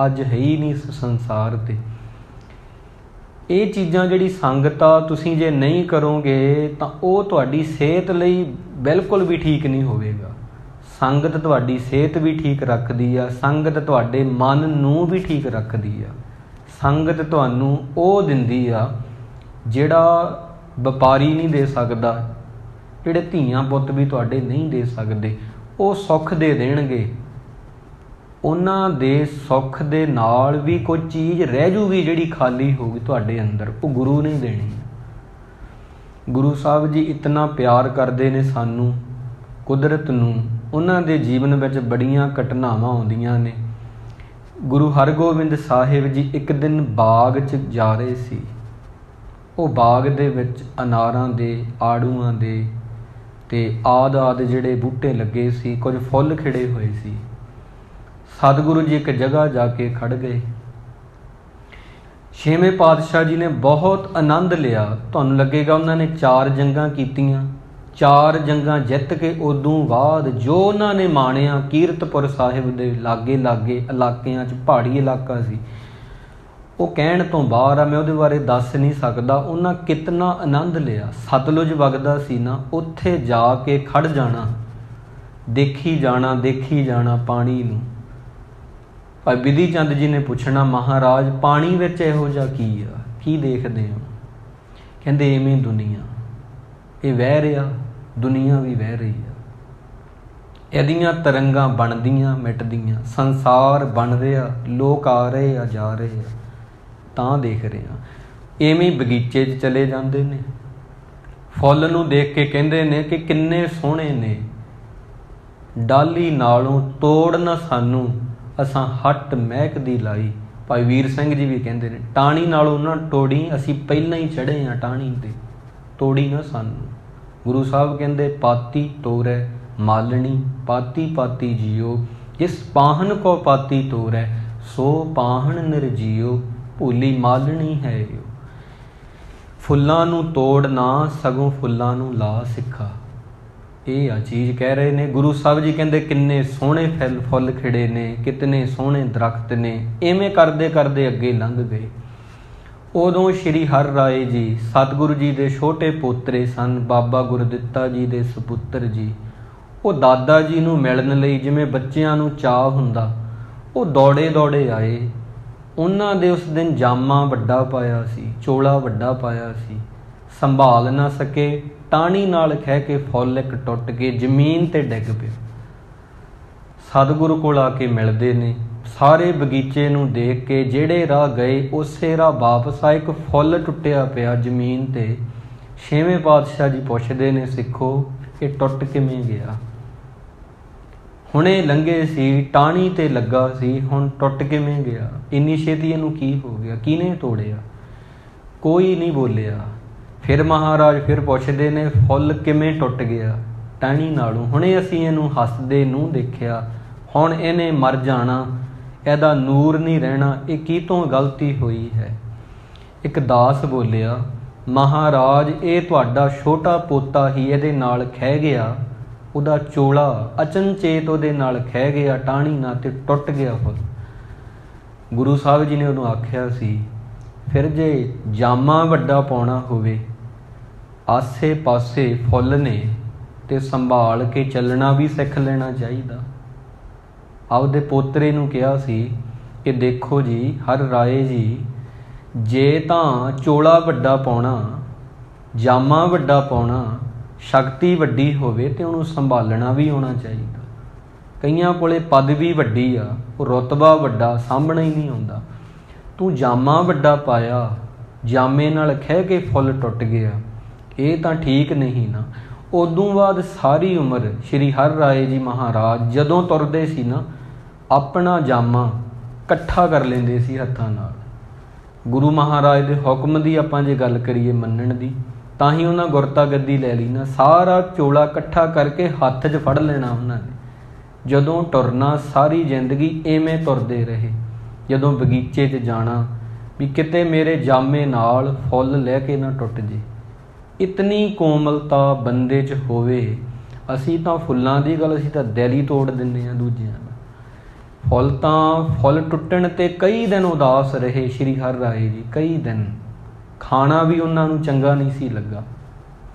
A: ਅੱਜ ਹੈ ਹੀ ਨਹੀਂ ਇਸ ਸੰਸਾਰ 'ਤੇ। ਇਹ ਚੀਜ਼ਾਂ ਜਿਹੜੀ ਸੰਗਤ ਆ, ਤੁਸੀਂ ਜੇ ਨਹੀਂ ਕਰੋਗੇ ਤਾਂ ਉਹ ਤੁਹਾਡੀ ਸਿਹਤ ਲਈ ਬਿਲਕੁਲ ਵੀ ਠੀਕ ਨਹੀਂ ਹੋਵੇਗਾ। ਸੰਗਤ ਤੁਹਾਡੀ ਸਿਹਤ ਵੀ ਠੀਕ ਰੱਖਦੀ ਆ, ਸੰਗਤ ਤੁਹਾਡੇ ਮਨ ਨੂੰ ਵੀ ਠੀਕ ਰੱਖਦੀ ਆ। ਸੰਗਤ ਤੁਹਾਨੂੰ ਉਹ ਦਿੰਦੀ ਆ ਜਿਹੜਾ ਵਪਾਰੀ ਨਹੀਂ ਦੇ ਸਕਦਾ, ਜਿਹੜੇ ਧੀਆਂ ਪੁੱਤ ਵੀ ਤੁਹਾਡੇ ਨਹੀਂ ਦੇ ਸਕਦੇ, ਉਹ ਸੁੱਖ ਦੇ ਦੇਣਗੇ। ਉਹਨਾਂ ਦੇ ਸੁੱਖ ਦੇ ਨਾਲ ਵੀ ਕੋਈ ਚੀਜ਼ ਰਹਿ ਜੂਗੀ ਜਿਹੜੀ ਖਾਲੀ ਹੋਊਗੀ ਤੁਹਾਡੇ ਅੰਦਰ, ਉਹ ਗੁਰੂ ਨੇ ਦੇਣੀ। ਗੁਰੂ ਸਾਹਿਬ ਜੀ ਇਤਨਾ ਪਿਆਰ ਕਰਦੇ ਨੇ ਸਾਨੂੰ, ਕੁਦਰਤ ਨੂੰ। ਉਹਨਾਂ ਦੇ ਜੀਵਨ ਵਿੱਚ ਬੜੀਆਂ ਘਟਨਾਵਾਂ ਆਉਂਦੀਆਂ ਨੇ। ਗੁਰੂ ਹਰਗੋਬਿੰਦ ਸਾਹਿਬ ਜੀ ਇੱਕ ਦਿਨ ਬਾਗ 'ਚ ਜਾ ਰਹੇ ਸੀ। ਉਹ ਬਾਗ ਦੇ ਵਿੱਚ ਅਨਾਰਾਂ ਦੇ, ਆੜੂਆਂ ਦੇ ਤੇ ਆਦਿ ਜਿਹੜੇ ਬੂਟੇ ਲੱਗੇ ਸੀ, ਕੁਝ ਫੁੱਲ ਖਿੜੇ ਹੋਏ ਸੀ। ਸਤਿਗੁਰੂ ਜੀ ਇੱਕ ਜਗ੍ਹਾ ਜਾ ਕੇ ਖੜ ਗਏ। 6ਵੇਂ ਪਾਤਸ਼ਾਹ ਜੀ ਨੇ ਬਹੁਤ ਆਨੰਦ ਲਿਆ। ਤੁਹਾਨੂੰ ਲੱਗੇਗਾ ਉਹਨਾਂ ਨੇ 4 ਜੰਗਾਂ ਕੀਤੀਆਂ, 4 ਜੰਗਾਂ ਜਿੱਤ ਕੇ ਉਦੋਂ ਬਾਅਦ ਜੋ ਉਹਨਾਂ ਨੇ ਮਾਣਿਆ, ਕੀਰਤਪੁਰ ਸਾਹਿਬ ਦੇ ਲਾਗੇ ਇਲਾਕਿਆਂ 'ਚ, ਪਹਾੜੀ ਇਲਾਕਾ ਸੀ, ਉਹ ਕਹਿਣ ਤੋਂ ਬਾਹਰ ਆ। ਮੈਂ ਉਹਦੇ ਬਾਰੇ ਦੱਸ ਨਹੀਂ ਸਕਦਾ ਉਹਨਾਂ ਕਿਤਨਾ ਆਨੰਦ ਲਿਆ। ਸਤਲੁਜ ਵਗਦਾ ਸੀ ਨਾ, ਉੱਥੇ ਜਾ ਕੇ ਖੜ ਜਾਣਾ, ਦੇਖੀ ਜਾਣਾ ਪਾਣੀ ਨੂੰ। ਭਾਈ ਬਿਧੀ ਚੰਦ ਜੀ ਨੇ ਪੁੱਛਣਾ, ਮਹਾਰਾਜ ਪਾਣੀ ਵਿੱਚ ਇਹੋ ਜਿਹਾ ਕੀ ਆ, ਕੀ ਦੇਖਦੇ ਹੋ? ਕਹਿੰਦੇ ਐਵੇਂ ਦੁਨੀਆ, ਇਹ ਵਹਿ ਰਿਹਾ, ਦੁਨੀਆ ਵੀ ਵਹਿ ਰਹੀ ਆ। ਇਹਦੀਆਂ ਤਰੰਗਾਂ ਬਣਦੀਆਂ ਮਿਟਦੀਆਂ, ਸੰਸਾਰ ਬਣ ਰਿਹਾ, ਲੋਕ ਆ ਰਹੇ ਆ ਜਾ ਰਹੇ ਆ, ਤਾਂ ਦੇਖ ਰਹੇ ਆ। ਐਵੇਂ ਬਗੀਚੇ 'ਚ ਚਲੇ ਜਾਂਦੇ ਨੇ, ਫੁੱਲ ਨੂੰ ਦੇਖ ਕੇ ਕਹਿੰਦੇ ਨੇ ਕਿ ਕਿੰਨੇ ਸੋਹਣੇ ਨੇ, ਡਾਲੀ ਨਾਲੋਂ ਤੋੜ ਨਾ ਸਾਨੂੰ, ਅਸਾਂ ਹੱਟ ਮਹਿਕਦੀ ਲਾਈ। ਭਾਈ ਵੀਰ ਸਿੰਘ ਜੀ ਵੀ ਕਹਿੰਦੇ ਨੇ, ਟਾਹਣੀ ਨਾਲੋਂ ਨਾ ਤੋੜੀ, ਅਸੀਂ ਪਹਿਲਾਂ ਹੀ ਚੜ੍ਹੇ ਹਾਂ ਟਾਹਣੀ 'ਤੇ, ਤੋੜੀ ਨਾ ਸਾਨੂੰ। ਗੁਰੂ ਸਾਹਿਬ ਕਹਿੰਦੇ, ਪਾਤੀ ਤੋਰੈ ਮਾਲਣੀ, ਪਾਤੀ ਪਾਤੀ ਜੀਓ, ਜਿਸ ਪਾਹਨ ਕੋ ਪਾਤੀ ਤੋਰੈ, ਸੋ ਪਾਹਨ ਨਿਰਜੀਓ, ਭੂਲੀ ਮਾਲਣੀ ਹੈ। ਫੁੱਲਾਂ ਨੂੰ ਤੋੜ ਨਾ, ਸਗੋਂ ਫੁੱਲਾਂ ਨੂੰ ਲਾ ਸਿੱਖਾ। ਇਹ ਆ ਚੀਜ਼ ਕਹਿ ਰਹੇ ਨੇ ਗੁਰੂ ਸਾਹਿਬ ਜੀ। ਕਹਿੰਦੇ ਕਿੰਨੇ ਸੋਹਣੇ ਫੁੱਲ ਖਿੜੇ ਨੇ, ਕਿਤਨੇ ਸੋਹਣੇ ਦਰਖਤ ਨੇ। ਇਵੇਂ ਕਰਦੇ ਕਰਦੇ ਅੱਗੇ ਲੰਘ ਗਏ। ਉਦੋਂ ਸ਼੍ਰੀ ਹਰਿ ਰਾਏ ਜੀ ਸਤਿਗੁਰੂ ਜੀ ਦੇ ਛੋਟੇ ਪੋਤਰੇ ਸਨ, ਬਾਬਾ ਗੁਰਦਿੱਤਾ ਜੀ ਦੇ ਸਪੁੱਤਰ ਜੀ। ਉਹ ਦਾਦਾ ਜੀ ਨੂੰ ਮਿਲਣ ਲਈ, ਜਿਵੇਂ ਬੱਚਿਆਂ ਨੂੰ ਚਾਅ ਹੁੰਦਾ, ਉਹ ਦੌੜੇ ਆਏ। ਉਹਨਾਂ ਦੇ ਉਸ ਦਿਨ ਜਾਮਾ ਵੱਡਾ ਪਾਇਆ ਸੀ, ਚੋਲਾ ਵੱਡਾ ਪਾਇਆ ਸੀ, ਸੰਭਾਲ ਨਾ ਸਕੇ, ਟਾਹਣੀ ਨਾਲ ਖਹਿ ਕੇ ਫੁੱਲ ਇੱਕ ਟੁੱਟ ਕੇ ਜ਼ਮੀਨ 'ਤੇ ਡਿੱਗ ਪਿਆ। ਸਤਿਗੁਰੂ ਕੋਲ ਆ ਕੇ ਮਿਲਦੇ ਨੇ। ਸਾਰੇ ਬਗੀਚੇ ਨੂੰ ਦੇਖ ਕੇ ਜਿਹੜੇ ਰਾਹ ਗਏ ਉਸੇ ਰਾਹ ਵਾਪਸ ਆਏ, ਇੱਕ ਫੁੱਲ ਟੁੱਟਿਆ ਪਿਆ ਜ਼ਮੀਨ 'ਤੇ। 6ਵੇਂ ਪਾਤਸ਼ਾਹ ਜੀ ਪੁੱਛਦੇ ਨੇ, ਸਿੱਖੋ ਇਹ ਟੁੱਟ ਕਿਵੇਂ ਗਿਆ? ਹੁਣੇ ਲੰਘੇ ਸੀ, ਟਾਹਣੀ 'ਤੇ ਲੱਗਾ ਸੀ, ਹੁਣ ਟੁੱਟ ਕਿਵੇਂ ਗਿਆ? ਇੰਨੀ ਛੇਤੀ ਇਹਨੂੰ ਕੀ ਹੋ ਗਿਆ? ਕਿਹਨੇ ਤੋੜਿਆ? ਕੋਈ ਨਹੀਂ ਬੋਲਿਆ। ਫਿਰ ਮਹਾਰਾਜ ਫਿਰ ਪੁੱਛਦੇ ਨੇ, ਫੁੱਲ ਕਿਵੇਂ ਟੁੱਟ ਗਿਆ? ਟਾਹਣੀ ਨਾਲੋਂ। ਹੁਣੇ ਅਸੀਂ ਇਹਨੂੰ ਹੱਸਦੇ ਨੂੰ ਦੇਖਿਆ, ਹੁਣ ਇਹਨੇ ਮਰ ਜਾਣਾ, ਇਹਦਾ ਨੂਰ ਨਹੀਂ ਰਹਿਣਾ, ਇਹ ਕੀ ਤੋਂ ਗਲਤੀ ਹੋਈ ਹੈ? ਇੱਕ ਦਾਸ ਬੋਲਿਆ, महाराज ये तुहाडा छोटा पोता ही इहदे नाल खह गया, उहदा चोला अचनचेत उहदे नाल खह गया टाहणी नाल ते टुट गया फुल। गुरु साहब जी ने उहनूं आखिया सी फिर जे जामा वड्डा पाउणा होवे, आसे पासे फुੱਲ ने ते संभाल के चलना भी सिख लेना चाहिए। आपदे पोतरे नूं कहा सी कि देखो जी हर राय जी, जे तां चोला वड्डा पाउणा, जामा वड्डा पाउणा, शक्ति वड्डी होवे ते उहनूं संभालना भी आउणा चाहिए। कईयां कोले पदवी वड्डी आ, वो रुतबा वड्डा सामभना ही नहीं आउंदा। तू जामा वड्डा पाया, जामे नाल खह के फुੱਲ टुट गया, ये तां ठीक नहीं ना। उदों बाद सारी उम्र श्री हर राय जी महाराज जदों तुरदे सी ना, अपना जामा इकट्ठा कर लेंदे सी हत्थां नाल। गुरु महाराज दे हुक्म दी आपां जे गल करिए मन्नण दी, तां ही उन्हां गुरता गद्दी लै ली ना। सारा चोला इकट्ठा करके हत्थ 'च फड़ लेना उन्हां ने। जदों टुरना सारी जिंदगी इवें तुरदे रहे। जदों बगीचे 'च जाना भी किते मेरे जामे नाल फुੱਲ लै के ना टुट जे। इतनी कोमलता बंदे 'च होवे। असीं तां फुੱਲਾਂ ਦੀ ਗੱਲ, ਅਸੀਂ ਤਾਂ दिल ही तोड़ दिंदे आ दूजिਆਂ ਦਾ। फुੱਲ तां फुੱਲ टुੱਟਣ ਤੇ कई दिन उदास रहे श्री हर राय जी, कई दिन खाना भी उन्हां नूं चंगा नहीं सी लगा,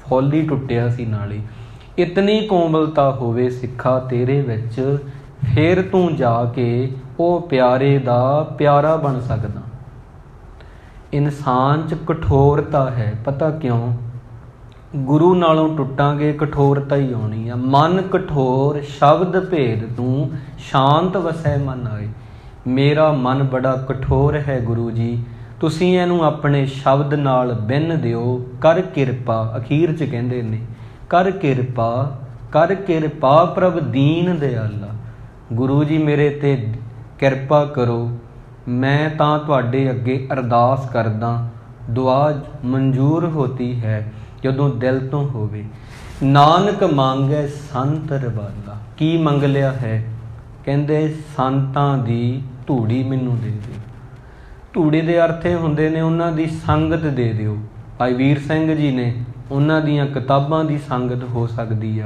A: फुੱਲ ही टुੱਟਿਆ ਸੀ ਨਾਲ ही। इतनी कोमलता होवे सिखा तेरे विच, फिर तू जाके वो प्यारे दा प्यारा बन सकदा। इंसान च कठोरता है, पता क्यों? गुरु नालों टुटांगे कठोरता ही आउणी आ। मन कठोर शब्द भेद तू शांत वसै मन आए। मेरा मन बड़ा कठोर है गुरु जी, तुसीं इहनूं अपने शब्द नाल बिन दिओ, कर किरपा। अखीर च कहंदे ने कर किरपा प्रभ दीन दयाला। गुरु जी मेरे ते किरपा करो, मैं तां तुहाडे अगे अरदास करदा। दुआ मंजूर होती है जदों दिल तो होवे। नानक मांगे संत रवाला। की मंग लिया है? कहंदे संतां दी धूड़ी मैनूं दे दिओ। धूड़ी दे अर्थ ये हुंदे ने उन्हां दी संगत दे दिओ। भाई वीर सिंह जी ने उन्हां दीयां किताबां दी संगत हो सकदी आ।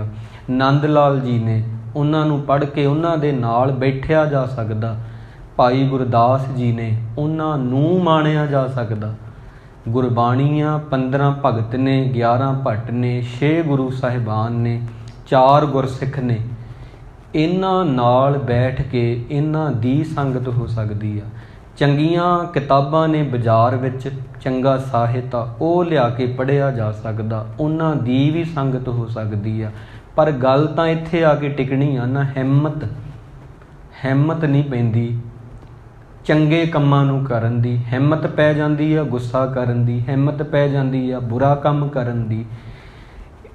A: नंद लाल जी ने उन्हां नूं पढ़ के उन्हां दे नाल बैठिया जा सकदा। भाई गुरदास जी ने उन्हां नूं माणिया जा सकदा। गुरबाणीआं 15 भगत ने, 11 भट्ट ने, 6 गुरु साहिबान ने, 4 गुरसिख ने, इन्हां नाल बैठ के इन्हां दी संगत हो सकदी आ। चंगियां किताबां ने बाजार विच, चंगा ਸਾਹਿਤ ਆ ਉਹ ਲਿਆ ਕੇ ਪੜ੍ਹਿਆ ਜਾ ਸਕਦਾ, ਉਹਨਾਂ ਦੀ ਵੀ ਸੰਗਤ ਹੋ ਸਕਦੀ ਆ। ਪਰ ਗੱਲ ਤਾਂ ਇੱਥੇ ਆ ਕੇ ਟਿਕਣੀ ਆ ਨਾ, ਹਿੰਮਤ ਨਹੀਂ ਪੈਂਦੀ ਚੰਗੇ ਕੰਮਾਂ ਨੂੰ ਕਰਨ ਦੀ। ਹਿੰਮਤ ਪੈ ਜਾਂਦੀ ਆ ਗੁੱਸਾ ਕਰਨ ਦੀ, ਹਿੰਮਤ ਪੈ ਜਾਂਦੀ ਆ ਬੁਰਾ ਕੰਮ ਕਰਨ ਦੀ।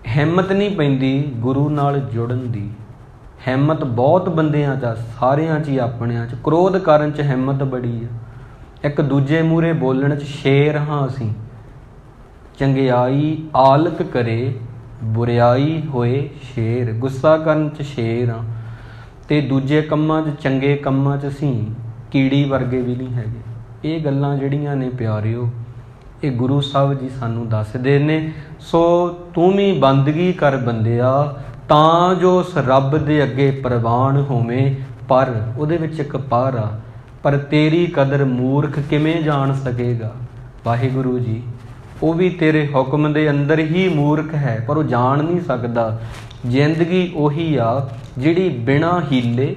A: ਹਿੰਮਤ ਨਹੀਂ ਪੈਂਦੀ ਗੁਰੂ ਨਾਲ ਜੁੜਨ ਦੀ। ਹਿੰਮਤ ਬਹੁਤ ਬੰਦਿਆਂ 'ਚ, ਸਾਰਿਆਂ 'ਚ ਹੀ, ਆਪਣਿਆਂ 'ਚ। ਕ੍ਰੋਧ ਕਰਨ 'ਚ ਹਿੰਮਤ ਬੜੀ ਆ। एक दूजे मूहरे बोलण च शेर हाँ असीं। चंगियाई आलक करे, बुरियाई होए शेर। गुस्सा करन च शेर हाँ, ते दूजे कम्मां च, चंगे कम्मां च असीं कीड़ी वर्गे भी नहीं हैगे। ये गल्लां जिहड़ियां ने प्यारिओ, ये गुरु साहब जी सानूं दसदे ने। सो तूं भी बंदगी कर बंदिया, तां जो उस रब दे अगे प्रवान होवें। पर उहदे विच इक पार आ, पर तेरी कदर मूर्ख किमें जान सकेगा। वाहिगुरु जी वो भी तेरे हुक्म दे अंदर ही मूर्ख है, पर वो जान नहीं सकता। जिंदगी उही आ जिहड़ी बिना हीले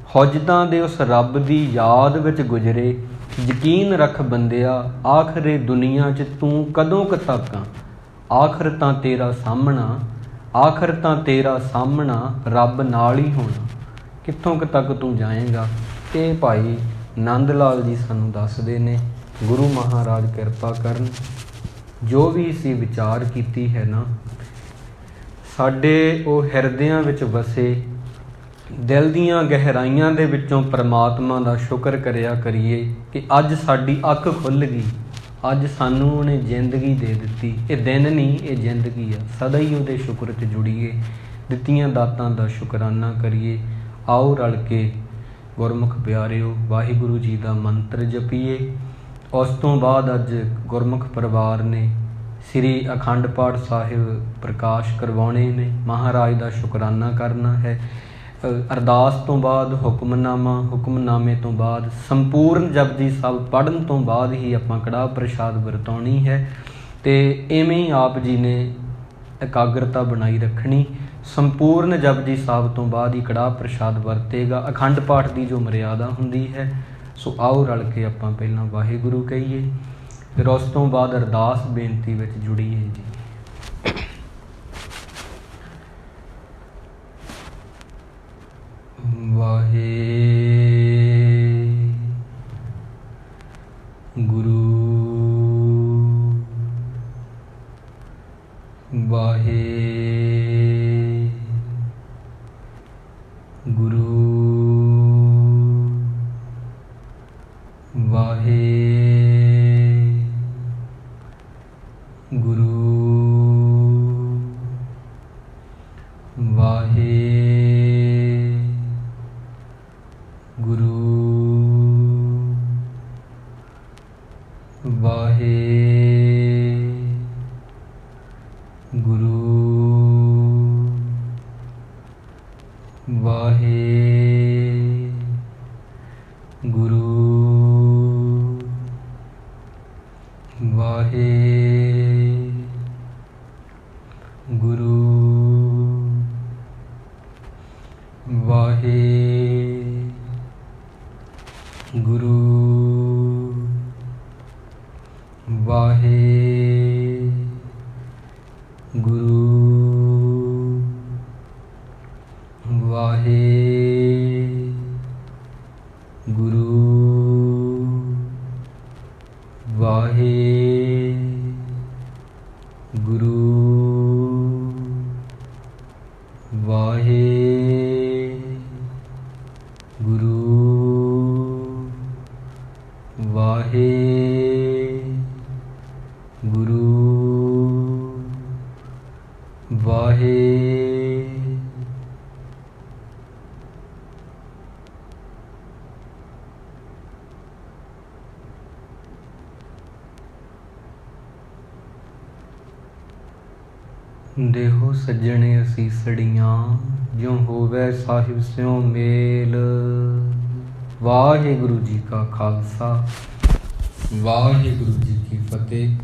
A: हुजतां दे उस रब दी याद विच गुजरे। यकीन रख बंदिया, आखिर दुनिया च तू कदों क तक आ। आखिर तां तेरा सामना रब नाल ही होना। कित्थों क तक तू जाएगा? ये भाई नंद लाल जी सानूं दसदे ने। गुरु महाराज किरपा करन। जो भी असीं विचार कीती है ना, साडे वो हिरदियां विच वसे, दिल दीआं गहराइयां दे विचों परमात्मा दा शुक्र करिया करिए कि अज साडी अख खुल गई। अज सानूं उहने जिंदगी दे दित्ती। ये दिन नहीं, ये जिंदगी आ। सदा ही उहदे शुक्र च जुड़ीए, दित्तियां दातां दा शुकराना करिए। आओ रल के गुरमुख प्यारिओ वाहिगुरु जी का मंत्र जपीए। उस तो बाद अज गुरमुख परिवार ने ਸ੍ਰੀ ਅਖੰਡ ਪਾਠ ਸਾਹਿਬ ਪ੍ਰਕਾਸ਼ ਕਰਵਾਉਣੇ ਨੇ। ਮਹਾਰਾਜ ਦਾ ਸ਼ੁਕਰਾਨਾ ਕਰਨਾ ਹੈ। ਅਰਦਾਸ ਤੋਂ ਬਾਅਦ ਹੁਕਮਨਾਮਾ, ਹੁਕਮਨਾਮੇ ਤੋਂ ਬਾਅਦ ਸੰਪੂਰਨ ਜਪਜੀ ਸਾਹਿਬ ਪੜ੍ਹਨ ਤੋਂ ਬਾਅਦ ਹੀ ਆਪਾਂ ਕੜਾਹ ਪ੍ਰਸ਼ਾਦ ਵਰਤਾਉਣੀ ਹੈ। ਅਤੇ ਇਵੇਂ ਹੀ ਆਪ ਜੀ ਨੇ ਇਕਾਗਰਤਾ ਬਣਾਈ ਰੱਖਣੀ। ਸੰਪੂਰਨ ਜਪਜੀ ਸਾਹਿਬ ਤੋਂ ਬਾਅਦ ਹੀ ਕੜਾਹ ਪ੍ਰਸ਼ਾਦ ਵਰਤੇਗਾ। ਅਖੰਡ ਪਾਠ ਦੀ ਜੋ ਮਰਿਆਦਾ ਹੁੰਦੀ ਹੈ, ਸੋ ਆਓ ਰਲ ਕੇ ਆਪਾਂ ਪਹਿਲਾਂ ਵਾਹਿਗੁਰੂ ਕਹੀਏ, ਫਿਰ ਉਸ ਤੋਂ ਬਾਅਦ ਅਰਦਾਸ ਬੇਨਤੀ ਵਿੱਚ ਜੁੜੀਏ ਜੀ। ਦੇਹੋ ਸੱਜਣੇ ਅਸੀਸੜੀਆਂ, ਜਿਉ ਹੋਵੇ ਸਾਹਿਬ ਸਿਉ ਮੇਲ। ਵਾਹਿਗੁਰੂ ਜੀ ਕਾ ਖਾਲਸਾ, ਵਾਹਿਗੁਰੂ ਜੀ ਕੀ ਫਤਿਹ।